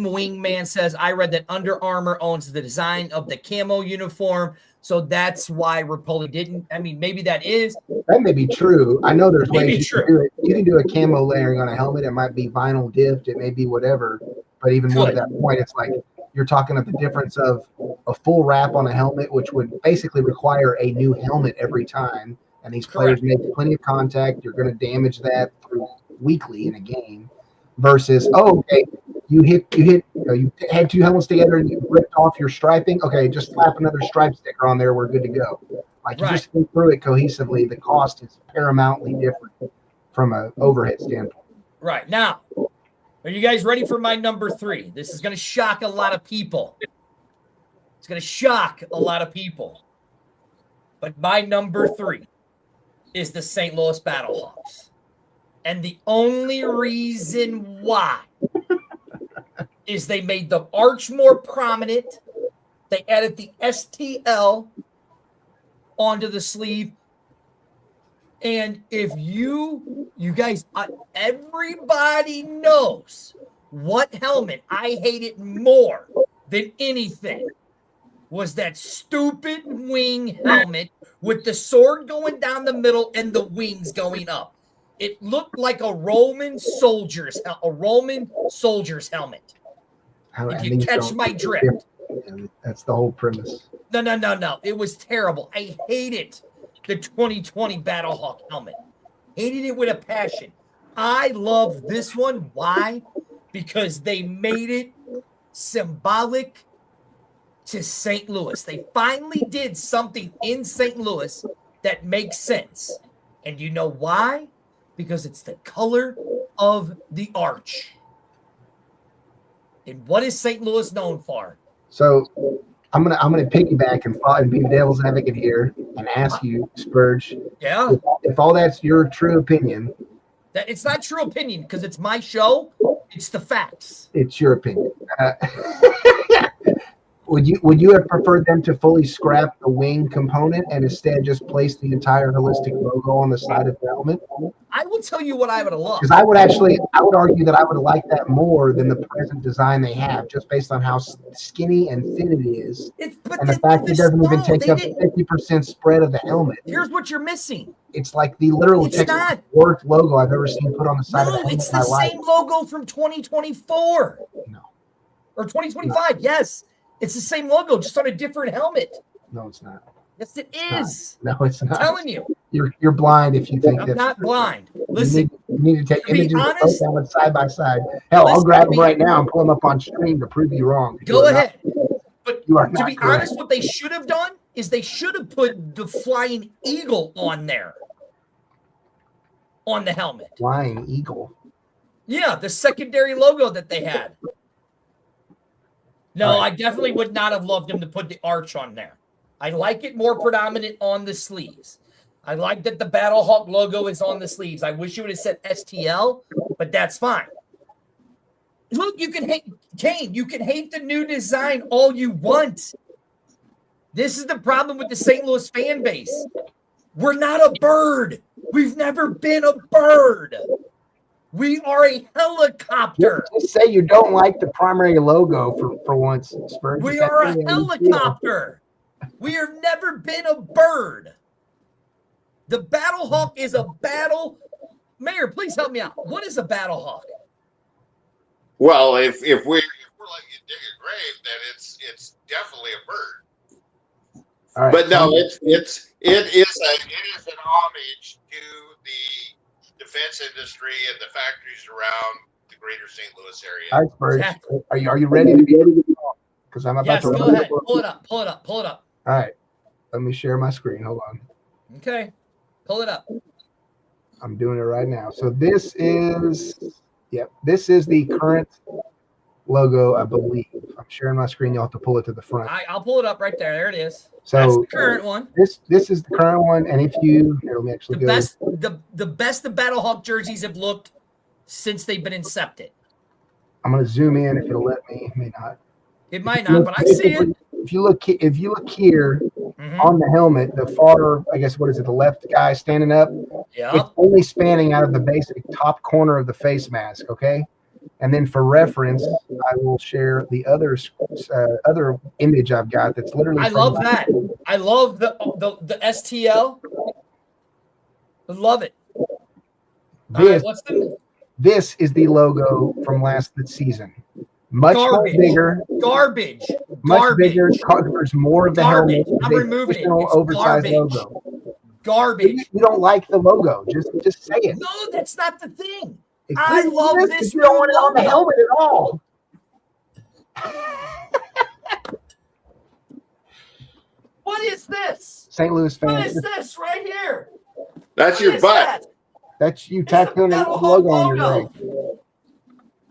Wingman says, I read that Under Armour owns the design of the camo uniform, so that's why Rapoli didn't. I mean, maybe that is. That may be true. I know there's ways true. you can do it. You can do a camo layering on a helmet. It might be vinyl dipped. It may be whatever. But even more to that point, it's like you're talking of the difference of a full wrap on a helmet, which would basically require a new helmet every time. And these players make plenty of contact. You're going to damage that weekly in a game. Versus, you had 2 helmets together and you ripped off your striping. Okay, just slap another stripe sticker on there. We're good to go. Like, you just think through it cohesively. The cost is paramountly different from an overhead standpoint. Right. Now, are you guys ready for my number 3? This is going to shock a lot of people. It's going to shock a lot of people. But my number 3 is the St. Louis Battlehawks. And the only reason why is they made the arch more prominent. They added the STL onto the sleeve. And if you guys, everybody knows what helmet I hated more than anything was that stupid wing helmet with the sword going down the middle and the wings going up. It looked like a Roman soldier's helmet. If you catch my drift. That's the whole premise. No. It was terrible. I hated the 2020 Battlehawk helmet. Hated it with a passion. I love this one. Why? Because they made it symbolic to St. Louis. They finally did something in St. Louis that makes sense. And you know why? Because it's the color of the arch. And what is St. Louis known for? So I'm gonna piggyback and be the devil's advocate here and ask you, Spurge. Yeah. If all that's your true opinion, That it's not true opinion because it's my show. It's the facts. it's your opinion. Would you have preferred them to fully scrap the wing component and instead just place the entire holistic logo on the side of the helmet? I will tell you what I would have loved. Because I would argue that I would have liked that more than the present design they have, just based on how skinny and thin it is, and the fact it doesn't even take up 50% spread of the helmet. Here's what you're missing. It's like the literal worst logo I've ever seen put on the side of the helmet. It's the same logo from 2024. No. Or 2025. No. Yes. It's the same logo, just on a different helmet. No, it's not. Yes, it is. No, it's not. I'm telling you. You're blind if you think I'm not blind. Listen. You need to take images of both helmets side by side. Hell, I'll grab them right now and pull them up on stream to prove you wrong. Go ahead. But to be honest, what they should have done is they should have put the flying eagle on there. On the helmet. Flying eagle? Yeah, the secondary logo that they had. No, I definitely would not have loved them to put the arch on there. I like it more predominant on the sleeves. I like that the Battlehawk logo is on the sleeves. I wish you would have said STL, but that's fine. Look, you can hate Kane. You can hate the new design all you want. This is the problem with the St. Louis fan base. We're not a bird. We've never been a bird. We are a helicopter. Just say you don't like the primary logo for once, Spurge. We are a helicopter. We have never been a bird. The Battlehawk is a battle. Mayor, please help me out. What is a Battlehawk? Well, if we're letting you dig a grave, then it's definitely a bird. All right. But no, it is an homage to the defense industry and the factories around the greater St. Louis area. All right, Spurge. Exactly. Are you ready to be able to talk? Because I'm about to. Go ahead. Pull it up. All right. Let me share my screen. Hold on. Okay. Pull it up. I'm doing it right now. So this is the current logo, I believe. I'm sharing my screen. You'll have to pull it to the front. I'll pull it up right there. There it is. So that's the current one. This is the current one. And if you let me actually the best the Battlehawk jerseys have looked since they've been incepted. I'm gonna zoom in if it'll let me. It may not. It might not, but I see it. If you look here on the helmet, the far, I guess, what is it, the left guy standing up? Yeah. It's only spanning out of the basic top corner of the face mask, okay? And then for reference, I will share the other image I've got that's literally. I love that. I love the STL. I love it. This is the logo from last season. Much bigger. Garbage. Bigger. Covers more of the helmet. I'm removing it. It's oversized garbage. logo. Garbage. You don't like the logo. Just say it. No, that's not the thing. It I love this. You don't want it on the helmet at all. What is this? St. Louis fans. What is this right here? That's your butt. That's you tattooing the logo on your leg.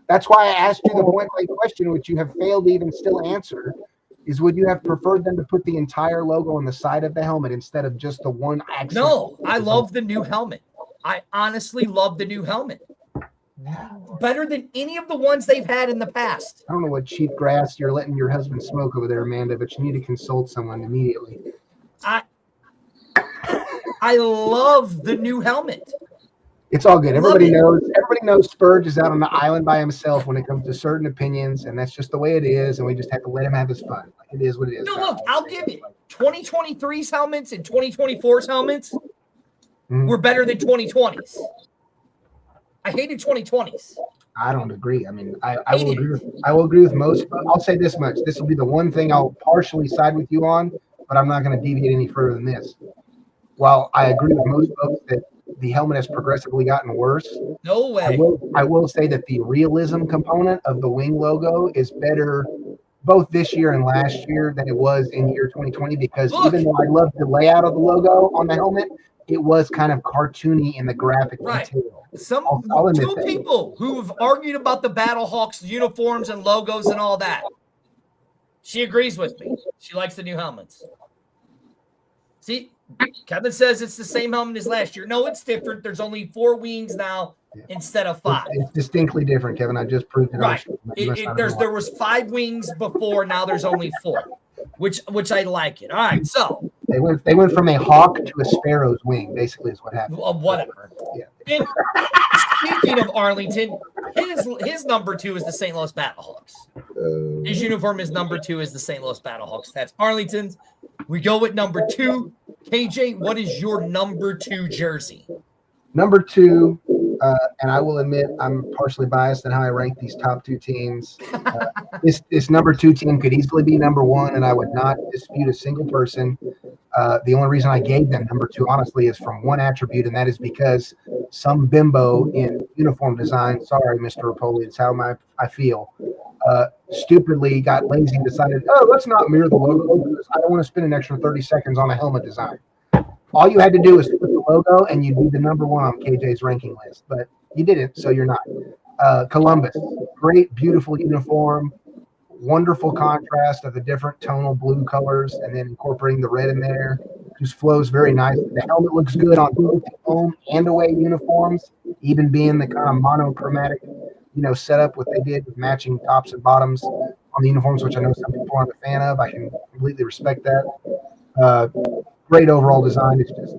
That's why I asked you the point blank question, which you have failed to even still answer, is would you have preferred them to put the entire logo on the side of the helmet instead of just the one accent? No, I love the new helmet. I honestly love the new helmet. Better than any of the ones they've had in the past. I don't know what cheap grass you're letting your husband smoke over there, Amanda, but you need to consult someone immediately. I love the new helmet. It's all good. Everybody knows Spurge is out on the island by himself when it comes to certain opinions, and that's just the way it is, and we just have to let him have his fun. Like, it is what it is. No, look, I'll give you 2023's helmets and 2024's helmets were better than 2020's. I hated 2020's. I don't agree. I mean, I Hate will it. agree. I will agree with most. But I'll say this much: this will be the one thing I'll partially side with you on, but I'm not going to deviate any further than this. While I agree with most folks that the helmet has progressively gotten worse, No way. I will say that the realism component of the wing logo is better both this year and last year than it was in year 2020, because Look. even though I love the layout of the logo on the helmet, it was kind of cartoony in the graphic Right. detail. Some I'll admit two that. people who have argued about the Battlehawks uniforms and logos and all that. She agrees with me. She likes the new helmets. See, Kevin says it's the same helmet as last year. No, it's different. There's only 4 wings now instead of 5. It's distinctly different, Kevin. I just proved it. Right. You must not have There was 5 wings before. Now there's only 4, which I like it. All right, so They went from a hawk to a sparrow's wing. Basically, is what happened. whatever. Yeah. And speaking of Arlington, his number 2 is the St. Louis Battlehawks. His uniform is number 2 is the St. Louis Battlehawks. That's Arlington's. We go with number 2. KJ, what is your number 2 jersey? Number 2, and I will admit I'm partially biased in how I rank these top 2 teams. This number 2 team could easily be number 1, and I would not dispute a single person. The only reason I gave them number 2, honestly, is from one attribute, and that is because some bimbo in uniform design, sorry, Mr. Rapoli, it's how I feel, stupidly got lazy and decided, let's not mirror the logo because I don't want to spend an extra 30 seconds on a helmet design. All you had to do was put the logo and you'd be the number 1 on KJ's ranking list, but you didn't, so you're not. Columbus, great, beautiful uniform, wonderful contrast of the different tonal blue colors and then incorporating the red in there. Just flows very nicely. The helmet looks good on both home and away uniforms, even being the kind of monochromatic, setup what they did with matching tops and bottoms on the uniforms, which I know some people aren't a fan of. I can completely respect that. Great overall design. It's just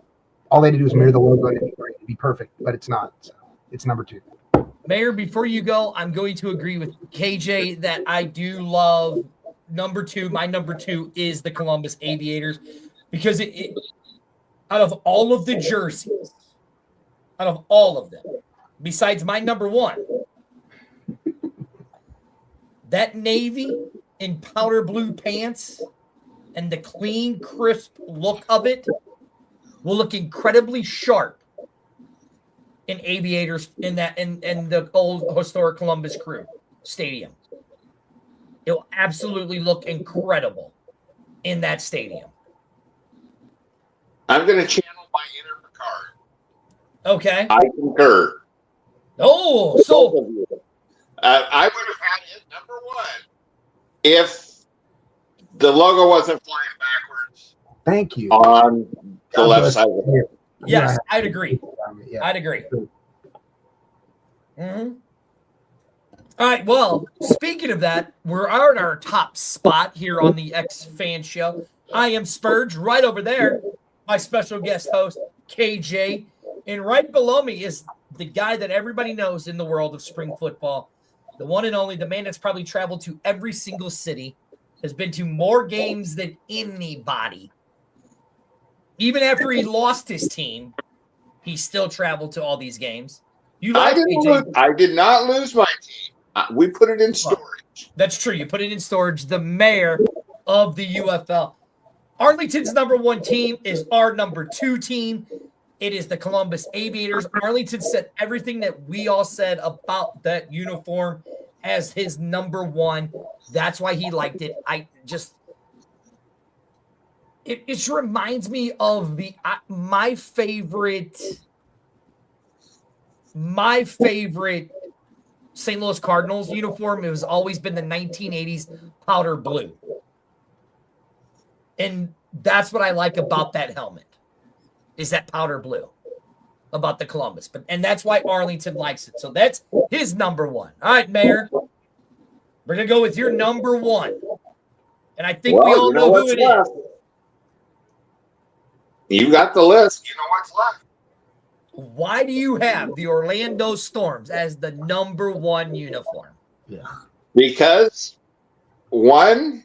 all they had to do is mirror the logo and it'd be perfect, but it's not. So it's number 2. Mayor, before you go, I'm going to agree with KJ that I do love number 2. My number 2 is the Columbus Aviators because it out of all of the jerseys, out of all of them, besides my number 1, that navy in powder blue pants and the clean, crisp look of it will look incredibly sharp in Aviators in the old historic Columbus Crew Stadium. It'll absolutely look incredible in that stadium. I'm going to channel my inner Picard. Okay. I concur. Oh, so I would have had it number 1 if the logo wasn't flying backwards Thank you. on the left side of it. yes, I'd agree. Yeah. I'd agree. Mm-hmm. All right. Well, speaking of that, we're at our top spot here on the X Fan Show. I am Spurg. Right over there, my special guest host, KJ. And right below me is the guy that everybody knows in the world of spring football, the one and only, the man that's probably traveled to every single city, has been to more games than anybody. Even after he lost his team, he still traveled to all these games. I did not lose my team. We put it in storage. That's true. You put it in storage. The mayor of the UFL. Arlington's number 1 team is our number 2 team. It is the Columbus Aviators. Arlington said everything that we all said about that uniform as his number 1. That's why he liked it. It just reminds me of my favorite St. Louis Cardinals uniform. It has always been the 1980s powder blue. And that's what I like about that helmet, is that powder blue about the Columbus. And that's why Arlington likes it. So that's his number 1. All right, Mayor. We're going to go with your number 1. And I think we all know who it is. You got the list. You know what's left. Why do you have the Orlando Storms as the number 1 uniform? Yeah. Because, 1,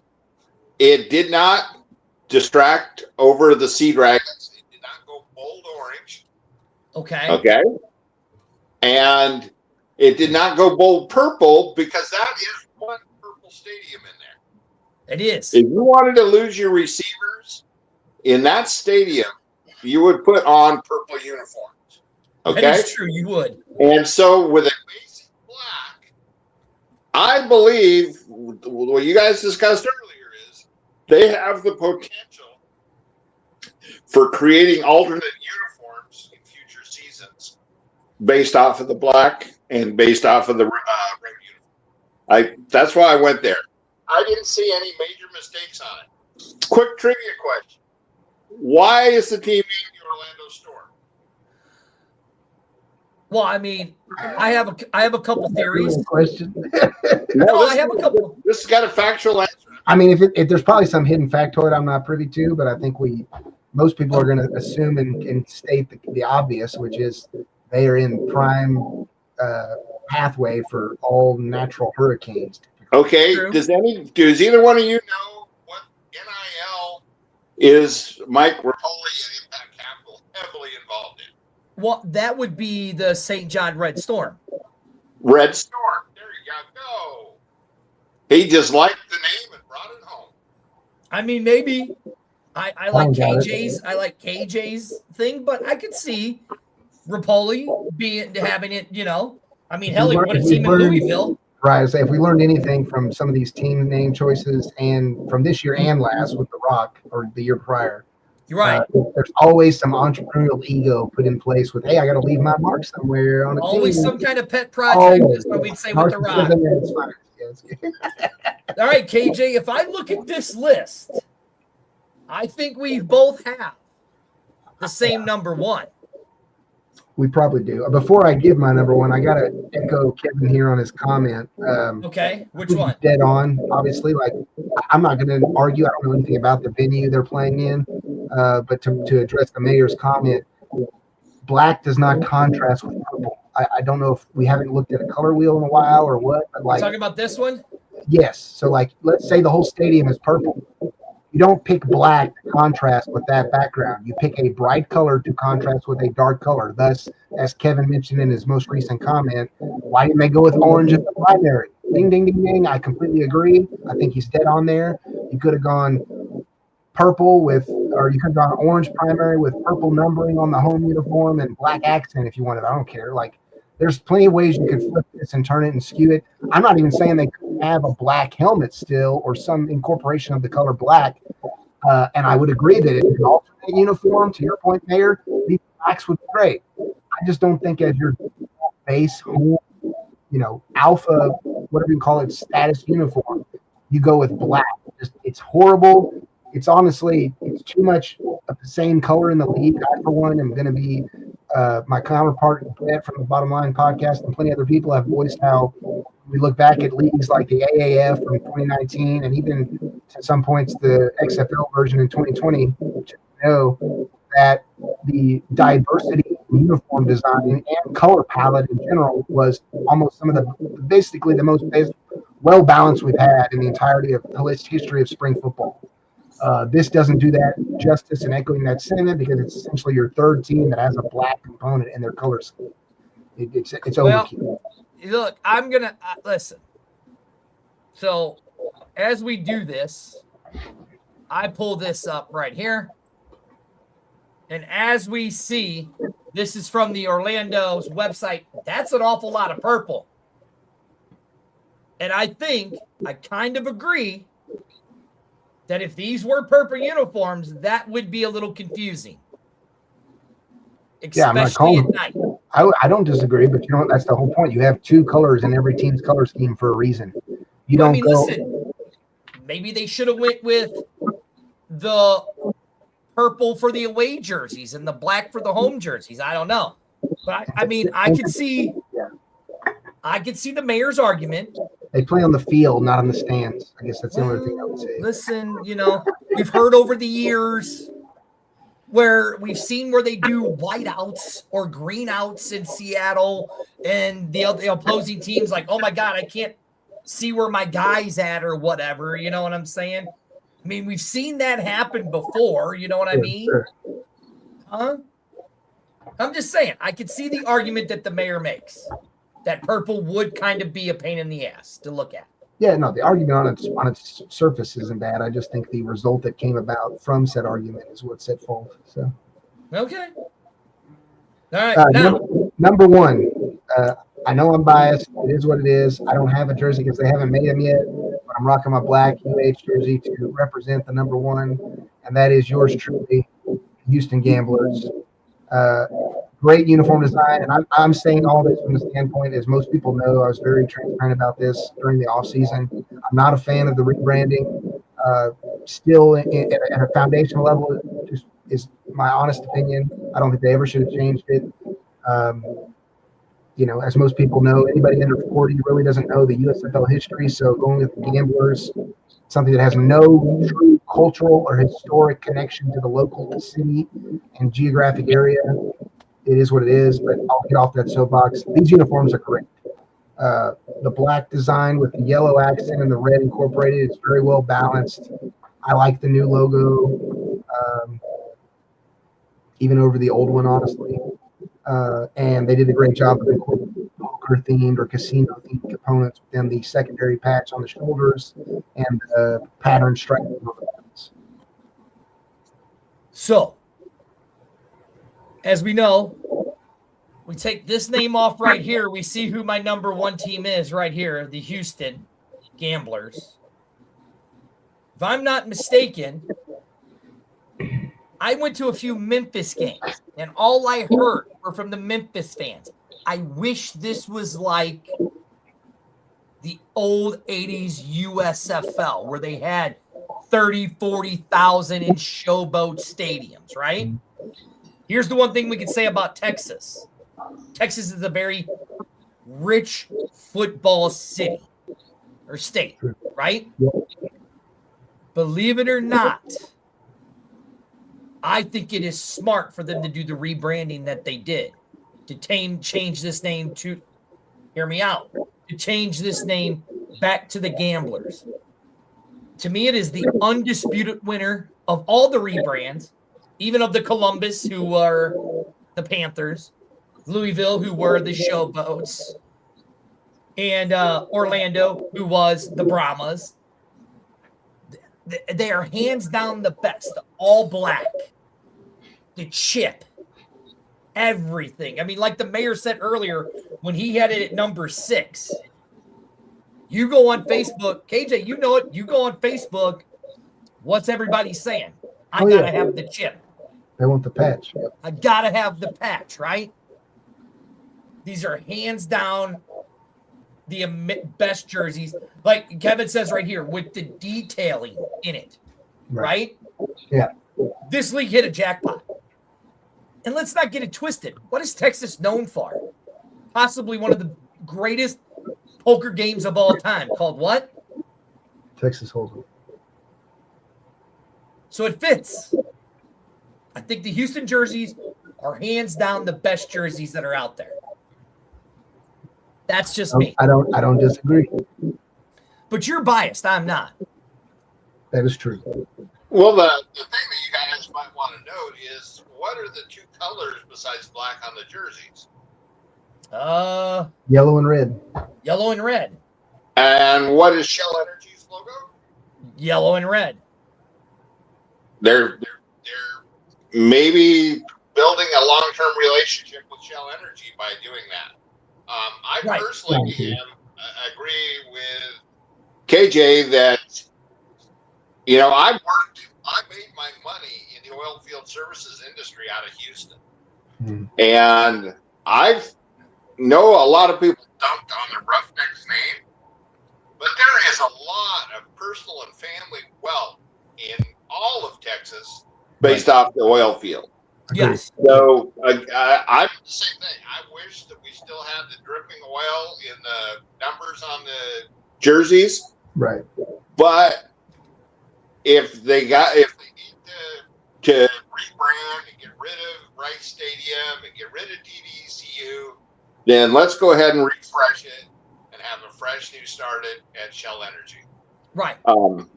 it did not distract over the Sea Dragons. It did not go bold orange. Okay. Okay. And It did not go bold purple because that is one purple stadium in there. It is. If you wanted to lose your receivers in that stadium, you would put on purple uniforms. Okay? That is true. You would. And so with a basic black, I believe what you guys discussed earlier is they have the potential for creating alternate uniforms in future seasons based off of the black and based off of the red uniform. That's why I went there. I didn't see any major mistakes on it. Quick trivia question. Why is the team named the Orlando Storm? Well, I mean, I have a couple theories. Question. No, I have a couple. This has got a factual answer. I mean, if there's probably some hidden factoid I'm not privy to, but I think most people are going to assume and state the obvious, which is they are in prime pathway for all natural hurricanes. Okay. True. Does either one of you know what NIL is? Mike Rapoli and Impact Capital heavily involved in. Well, that would be the St. John Red Storm. Red Storm. There you go. He just liked the name and brought it home. I mean, maybe I like got it. KJ's. I like KJ's thing, but I could see Rapoli having it. You know, I mean, hell, he put a team in Louisville. Right. So if we learned anything from some of these team name choices and from this year and last with The Rock or the year prior, You're right. There's always some entrepreneurial ego put in place with, hey, I got to leave my mark somewhere on a Always team. some kind of pet project. Always. Is what we'd say with The Rock. Narcissism at its finest. Yes. All right, KJ, if I look at this list, I think we both have the same number one. We probably do. Before I give my number one, I got to echo Kevin here on his comment. Okay, which He's one? Dead on, obviously. Like, I'm not going to argue. I don't know anything about the venue they're playing in. But to address the mayor's comment, black does not contrast with purple. I don't know if we haven't looked at a color wheel in a while or what. But like, Talking about this one? yes. So like, let's say the whole stadium is purple. You don't pick black to contrast with that background. You pick a bright color to contrast with a dark color. Thus, as Kevin mentioned in his most recent comment, why didn't they go with orange as the primary? Ding, ding, ding, ding. I completely agree. I think he's dead on there. You could have gone purple or you could have gone orange primary with purple numbering on the home uniform and black accent if you wanted. I don't care. Like, there's plenty of ways you could flip this and turn it and skew it. I'm not even saying they couldn't have a black helmet still or some incorporation of the color black. And I would agree that it's an alternate uniform. To your point, Mayor, these blacks would be great. I just don't think as your base, alpha, whatever you call it, status uniform, you go with black. It's horrible. It's honestly, it's too much of the same color in the league. I, for one, am going to be my counterpart, Brett, from the Bottom Line podcast, and plenty of other people have voiced how we look back at leagues like the AAF from 2019 and even to some points the XFL version in 2020 to know that the diversity in uniform design and color palette in general was almost some of basically the most well balanced we've had in the entirety of the history of spring football. This doesn't do that justice in echoing that sentiment because it's essentially your third team that has a black component in their color scheme. It's overkill. Look, I'm going to listen. So as we do this, I pull this up right here. And as we see, this is from the Orlando's website. That's an awful lot of purple. And I think I kind of agree that if these were purple uniforms, that would be a little confusing. Especially at night. I don't disagree, but that's the whole point. You have two colors in every team's color scheme for a reason. You don't listen, maybe they should have went with the purple for the away jerseys and the black for the home jerseys. I don't know. But I could see the mayor's argument. They play on the field, not on the stands. I guess that's the only thing I would say. Listen, we've heard over the years where we've seen where they do whiteouts or greenouts in Seattle, and the opposing team's like, oh my God, I can't see where my guy's at or whatever. You know what I'm saying? I mean, we've seen that happen before. You know what I mean? Sure. Huh? I'm just saying, I could see the argument that the mayor makes. that purple would kind of be a pain in the ass to look at. Yeah, no, the argument on its surface isn't bad. I just think the result that came about from said argument is what's at fault. So, okay. All right. Now, number one, I know I'm biased. It is what it is. I don't have a jersey because they haven't made them yet. But I'm rocking my black UH jersey to represent the number one, and that is yours truly, Houston Gamblers. Great uniform design, and I'm saying all this from the standpoint, as most people know, I was very transparent about this during the offseason. I'm not a fan of the rebranding. Still, at a foundational level, just is my honest opinion. I don't think they ever should have changed it. As most people know, anybody under 40 really doesn't know the USFL history, so going with the Gamblers, something that has no true cultural or historic connection to the local city and geographic area. It is what it is, but I'll get off that soapbox. These uniforms are great. The black design with the yellow accent and the red incorporated is very well balanced. I like the new logo, even over the old one, honestly. And they did a great job of incorporating poker-themed or casino-themed components within the secondary patch on the shoulders and the pattern striping on the buttons. So, as we know, we take this name off right here. We see who my number one team is right here, the Houston Gamblers. If I'm not mistaken, I went to a few Memphis games, and all I heard were from the Memphis fans. I wish this was like the old 80s USFL where they had 30, 40,000 in showboat stadiums, right? Here's the one thing we can say about Texas. Texas is a very rich football city or state, right? Believe it or not, I think it is smart for them to do the rebranding that they did, to change this name to, hear me out, to change this name back to the Gamblers. To me, it is the undisputed winner of all the rebrands, even of the Columbus, who were the Panthers, Louisville, who were the Showboats, and Orlando, who was the Brahmas. They are hands down the best. The all black, the chip, everything. I mean, like the mayor said earlier when he had it at number 6. You go on Facebook, KJ, you know it. You go on Facebook. What's everybody saying? I gotta have the chip. They want the patch. I gotta have the patch, right? These are hands down the best jerseys. Like Kevin says right here, with the detailing in it, right? Yeah. This league hit a jackpot. And let's not get it twisted. What is Texas known for? Possibly one of the greatest poker games of all time, called what? Texas Hold'em. So it fits. I think the Houston jerseys are hands down the best jerseys that are out there. That's just me. I don't disagree. But you're biased. I'm not. That is true. Well, the thing that you guys might want to note is, what are the two colors besides black on the jerseys? Yellow and red. Yellow and red. And what is Shell Energy's logo? Yellow and red. They're maybe building a long-term relationship with Shell Energy by doing that. I personally agree with KJ that, I made my money in the oil field services industry out of Houston. And I know a lot of people dumped on the Roughnecks name, but there is a lot of personal and family wealth in all of Texas based off the oil field. Yes. So I'm the same thing. I wish that we still had the dripping oil in the numbers on the jerseys. Right. But if they need to rebrand and get rid of Rice Stadium and get rid of DDCU, then let's go ahead and refresh it and have a fresh new start at Shell Energy. Right.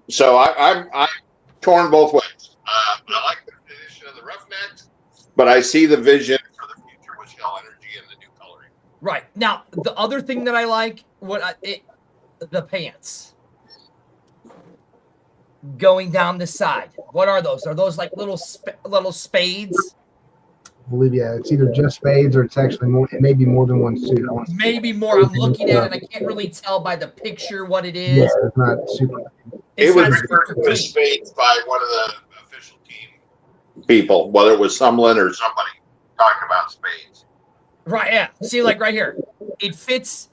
So I'm torn both ways. I like the tradition of the Roughnecks, but I see the vision for the future with Shell Energy and the new coloring. Right. Now, the other thing that I like, the pants going down the side. What are those? Are those like little spades? I believe, yeah, it's either just spades or it's actually more. It may be more than one suit. I want to say. Maybe more. I'm looking at it. I can't really tell by the picture what it is. Yeah, it's not super. It's It was not referred super to as clean. spades by one of the official team people, whether it was Sumlin or somebody talking about spades. Right, yeah. See, like right here. It fits.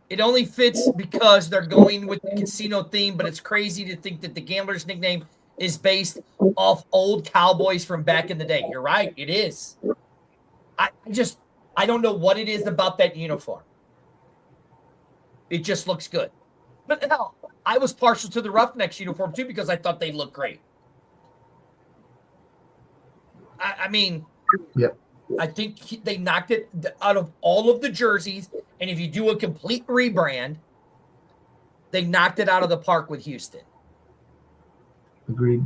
It only fits because they're going with the casino theme, but it's crazy to think that the gambler's nickname is based off old cowboys from back in the day. You're right, it is. I don't know what it is about that uniform. It just looks good. But hell, I was partial to the Roughnecks uniform too because I thought they looked great. I mean, Yep. I think they knocked it out of all of the jerseys. And if you do a complete rebrand, they knocked it out of the park with Houston. Agreed.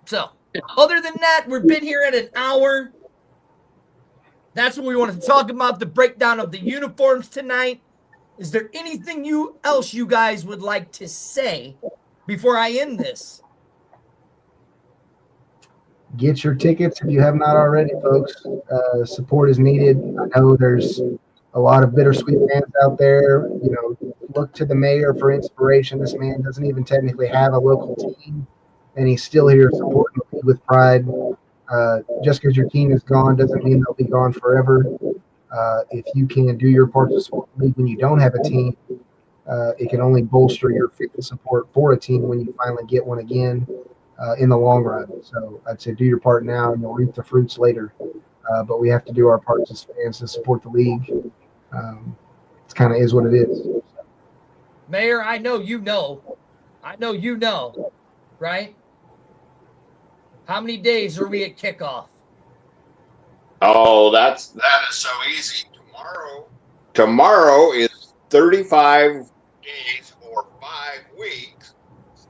So, other than that, we've been here at an hour. That's what we wanted to talk about, the breakdown of the uniforms tonight. Is there anything else you guys would like to say before I end this? Get your tickets if you have not already, folks. Support is needed. I know there's a lot of bittersweet fans out there. You know, look to the mayor for inspiration. This man doesn't even technically have a local team, and he's still here supporting the league with pride. Just because your team is gone doesn't mean they'll be gone forever. If you can do your part to support the league when you don't have a team, it can only bolster your support for a team when you finally get one again. In the long run. So I'd say do your part now and you'll reap the fruits later. But we have to do our parts as fans to support the league. It kind of is what it is. Mayor, I know you know, right? How many days are we at kickoff? Oh, that is so easy. Tomorrow is 35 days or 5 weeks,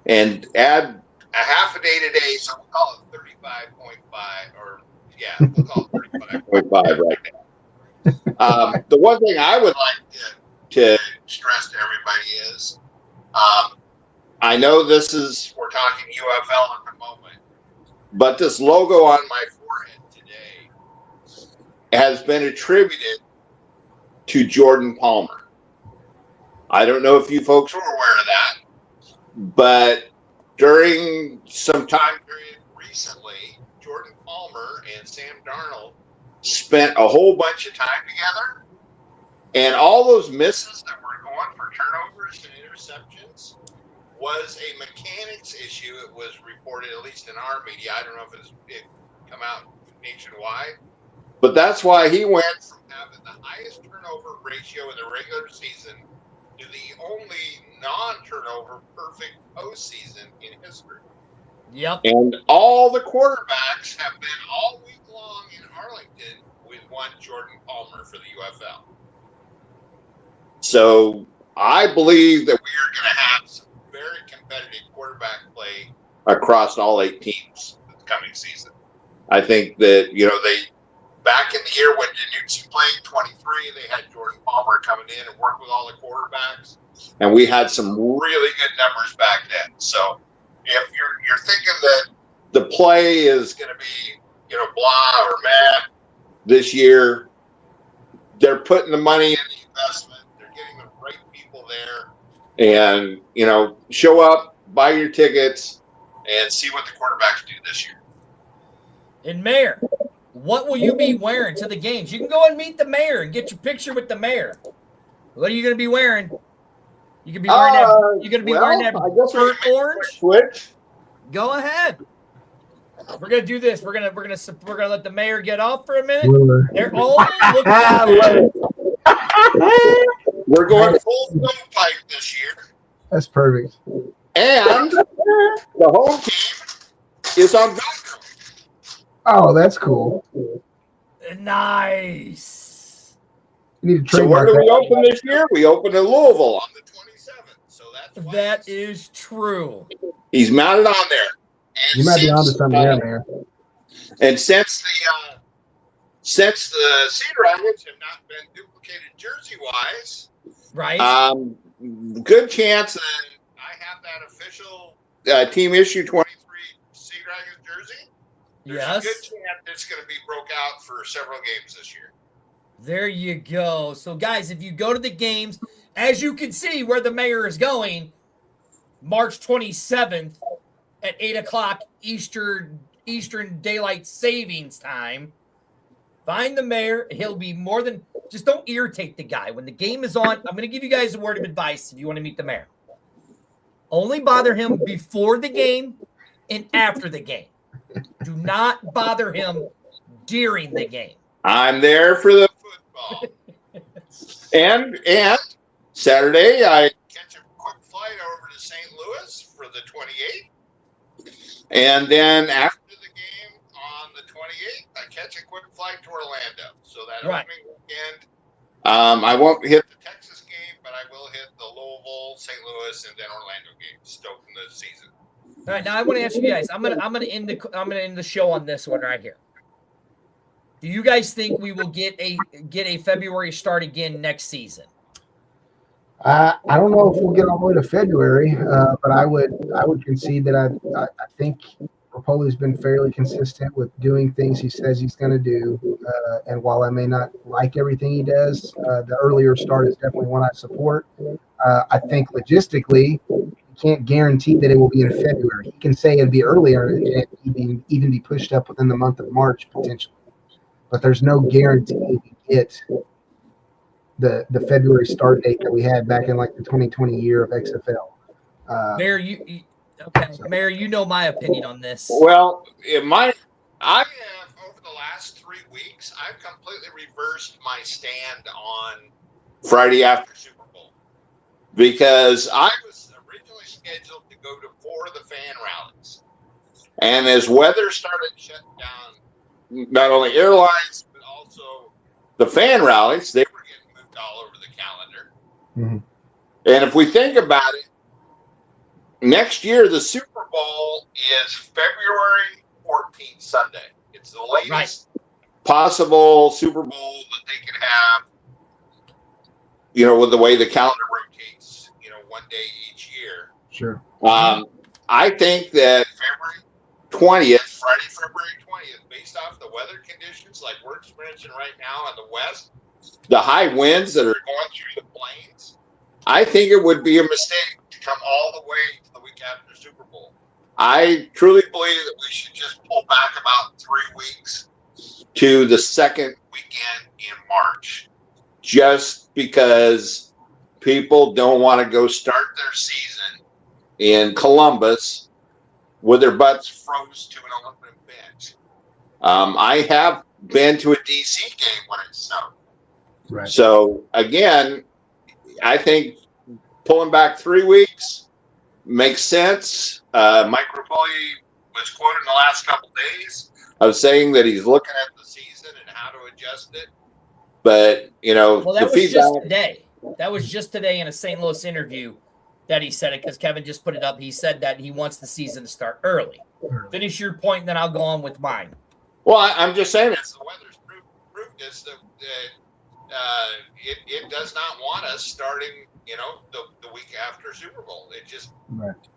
and add a half a day today, so we'll call it 35.5, or yeah, we'll call it 35.5 right now. The one thing I would like to stress to everybody is, I know we're talking UFL at the moment, but this logo on my forehead today has been attributed to Jordan Palmer. I don't know if you folks were aware of that, but during some time period recently, Jordan Palmer and Sam Darnold spent a whole bunch of time together, and all those misses that were going for turnovers and interceptions was a mechanics issue. It was reported, at least in our media. I don't know if it come out nationwide, but that's why he went from having the highest turnover ratio in the regular season to the only non-turnover perfect postseason in history. Yep. And all the quarterbacks have been all week long in Arlington with one Jordan Palmer for the UFL. So I believe that we are going to have some very competitive quarterback play across all 8 teams this coming season. I think that, back in the year when Danucci played 23, they had Jordan Palmer coming in and work with all the quarterbacks, and we had some really good numbers back then. So if you're thinking that the play is going to be, blah or meh this year, they're putting the money in the investment. They're getting the right people there, and show up, buy your tickets, and see what the quarterbacks do this year. And Mayor, what will you be wearing to the games? You can go and meet the mayor and get your picture with the mayor. What are you going to be wearing? You can be wearing that. You're going to be wearing that burnt orange. Switch. Go ahead. We're going to do this. We're going to let the mayor get off for a minute. They're all looking at We're going full stovepipe this year. That's perfect. And the home team is on Velcro. Oh, that's cool. Nice. You need to So where trademark do we that. open this year? We open in Louisville on the 27th. So That is true. he's mounted on there. And You might be onto something there, man. And since since the Sea Dragons have not been duplicated jersey-wise, Right. Good chance that I have that official team issue 23 Sea Dragons jersey. There's a good chance it's going to be broke out for several games this year. There you go. So, guys, if you go to the games, as you can see where the mayor is going, March 27th at 8 o'clock Eastern Daylight Savings Time, find the mayor. He'll be more than – just don't irritate the guy. When the game is on, I'm going to give you guys a word of advice if you want to meet the mayor. Only bother him before the game and after the game. Do not bother him during the game. I'm there for the football. and Saturday, I catch a quick flight over to St. Louis for the 28th. And then after the game on the 28th, I catch a quick flight to Orlando. So that opening weekend, I won't hit the Texas game, but I will hit the Louisville, St. Louis, and then Orlando games to open the season. All right, now I want to ask you guys. I'm gonna end the show on this one right here. Do you guys think we will get a February start again next season? I don't know if we'll get all the way to February, but I would concede that I think Rapoli's been fairly consistent with doing things he says he's going to do. And while I may not like everything he does, the earlier start is definitely one I support. I think logistically, you can't guarantee that it will be in February. He can say it'll be earlier and even be pushed up within the month of March potentially. But there's no guarantee we get the February start date that we had back in like the 2020 year of XFL. Mayor, Mayor, you know my opinion on this. Well, I have over the last 3 weeks, I've completely reversed my stand on Friday after Super Bowl because I was originally scheduled to go to 4 of the fan rallies, and as weather started shutting down, not only airlines but also the fan rallies, they were getting moved all over the calendar. Mm-hmm. And if we think about it, next year the Super Bowl is February 14th, Sunday. It's the latest possible Super Bowl that they could have, with the way the calendar rotates, one day each year. Sure. I think that Friday, February 20th, based off the weather conditions like we're experiencing right now in the West, the high winds that are going through the plains, I think it would be a mistake to come all the way to the week after Super Bowl. I truly believe that we should just pull back about 3 weeks to the second weekend in March, just because people don't want to go start their season in Columbus with their butts froze to an aluminum bench. I have been to a DC game when it snowed. Right. So again, I think pulling back 3 weeks makes sense. Mike Rapoli was quoted in the last couple days of saying that he's looking at the season and how to adjust it. But well, that the was feedback just today. That was just today in a St. Louis interview that he said it, because Kevin just put it up. He said that he wants the season to start early. Finish your point, and then I'll go on with mine. Well, I'm just saying this. The weather's proved this that it does not want us starting, the week after Super Bowl.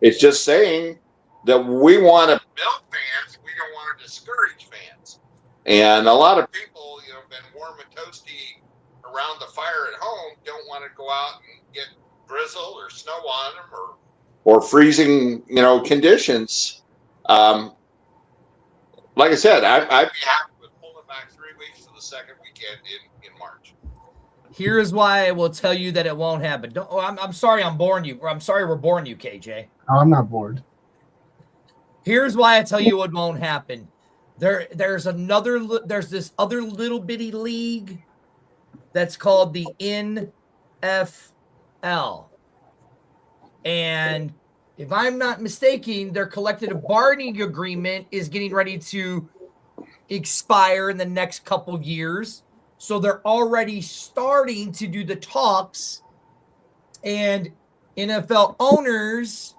It's just saying that we want to build fans. We don't want to discourage fans. And a lot of people, been warm and toasty around the fire at home, don't want to go out and get drizzle or snow on them or freezing, conditions. Like I said, I'd be happy with pulling back 3 weeks to the second weekend in March. Here is why I will tell you that it won't happen. I'm sorry I'm boring you. I'm sorry we're boring you, KJ. Oh, I'm not bored. Here's why I tell you it won't happen. There's this other little bitty league that's called the NFL. And if I'm not mistaken, their collective bargaining agreement is getting ready to expire in the next couple of years. So they're already starting to do the talks, and NFL owners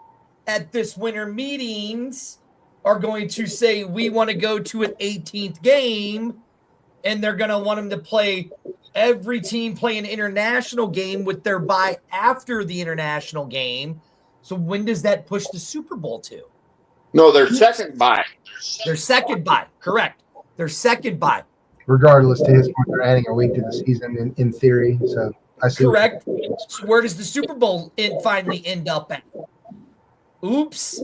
at this winter meetings are going to say, we want to go to an 18th game and they're going to want them to play every team play an international game with their bye after the international game. So when does that push the Super Bowl to? No, their second bye. Their second bye, correct. Their second bye. Regardless, to his point, they're adding a week to the season in theory. So I see. Correct. So where does the Super Bowl finally end up at? Oops.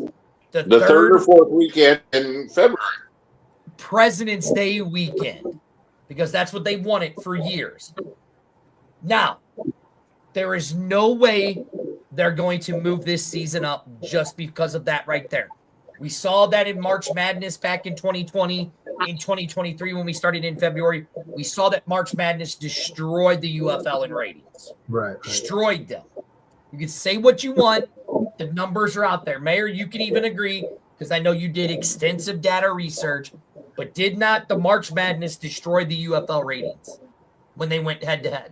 The third or fourth weekend in February. President's Day weekend, because that's what they wanted for years. Now, there is no way they're going to move this season up just because of that right there. We saw that in March Madness back in 2020, in 2023 when we started in February. We saw that March Madness destroyed the UFL in ratings. Right. Destroyed them. You can say what you want. The numbers are out there. Mayor, you can even agree, because I know you did extensive data research, but did not the March Madness destroy the UFL ratings when they went head-to-head?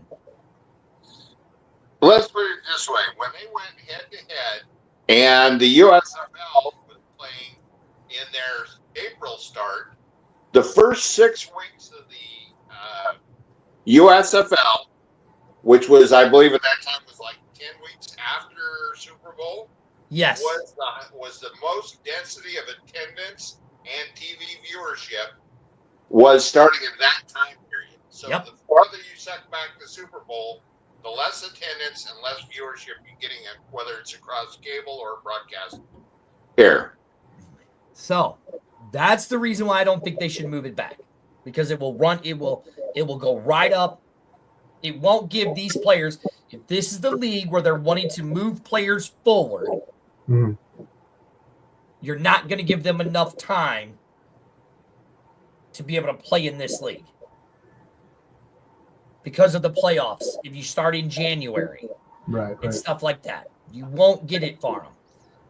Let's put it this way. When they went head-to-head and the USFL was playing in their April start, the first 6 weeks of the USFL, which was, I believe at that time, was like 10 weeks after Super Bowl, Yes. was the most density of attendance and TV viewership was starting in that time period. So Yep. the farther you set back the Super Bowl, the less attendance and less viewership you're getting, whether it's across cable or broadcast here. So that's the reason why I don't think they should move it back, because it will go right up. It won't give these players, if this is the league where they're wanting to move players forward, you're not going to give them enough time to be able to play in this league because of the playoffs. If you start in January and stuff like that, you won't get it for them.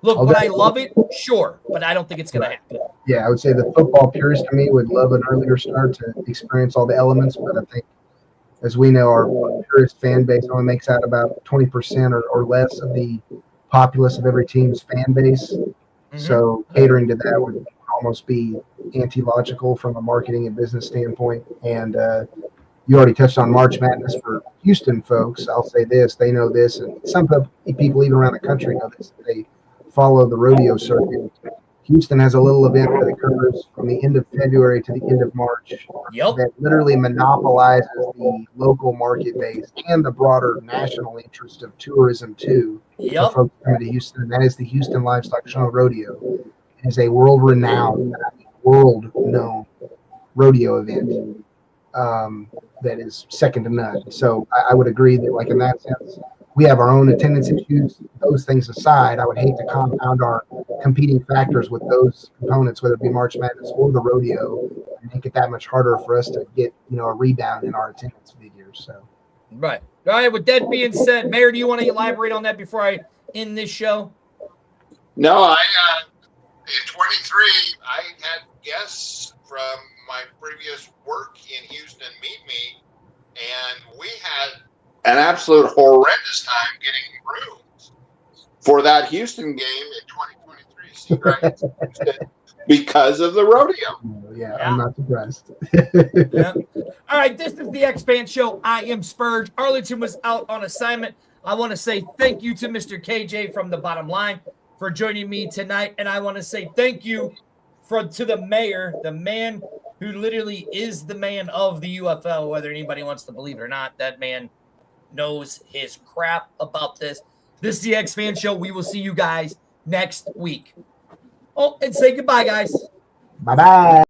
Look, would I love it? Sure, but I don't think it's going to happen. Yeah, I would say the football purist to me would love an earlier start to experience all the elements, but I think, as we know, our purist fan base only makes out about 20% or less of the populace of every team's fan base. Mm-hmm. So catering to that would almost be anti-logical from a marketing and business standpoint. And you already touched on March Madness for Houston folks. I'll say this, they know this, and some people even around the country know this. They follow the rodeo circuit. Houston has a little event that occurs from the end of February to the end of March that literally monopolizes the local market base and the broader national interest of tourism too. For folks coming to Houston, and that is the Houston Livestock Show Rodeo. It is a world-known rodeo event that is second to none. So I would agree that, like, in that sense, we have our own attendance issues. Those things aside, I would hate to compound our competing factors with those components, whether it be March Madness or the rodeo, and make it that much harder for us to get, a rebound in our attendance figures. So, right. All right. With that being said, Mayor, do you want to elaborate on that before I end this show? No, in 23, I had guests from my previous work in Houston meet me, and we had an absolute horrendous time getting rooms for that Houston game in 2023 because of the rodeo. Yeah, I'm not surprised. All right, this is the X-Band Show. I am Spurg. Arlington was out on assignment. I want to say thank you to Mr. KJ from the Bottom Line for joining me tonight, and I want to say thank you to the mayor, the man who literally is the man of the UFL, whether anybody wants to believe it or not. That man knows his crap about this. This is the X-Fan Show. We will see you guys next week. Oh, and say goodbye, guys. Bye-bye.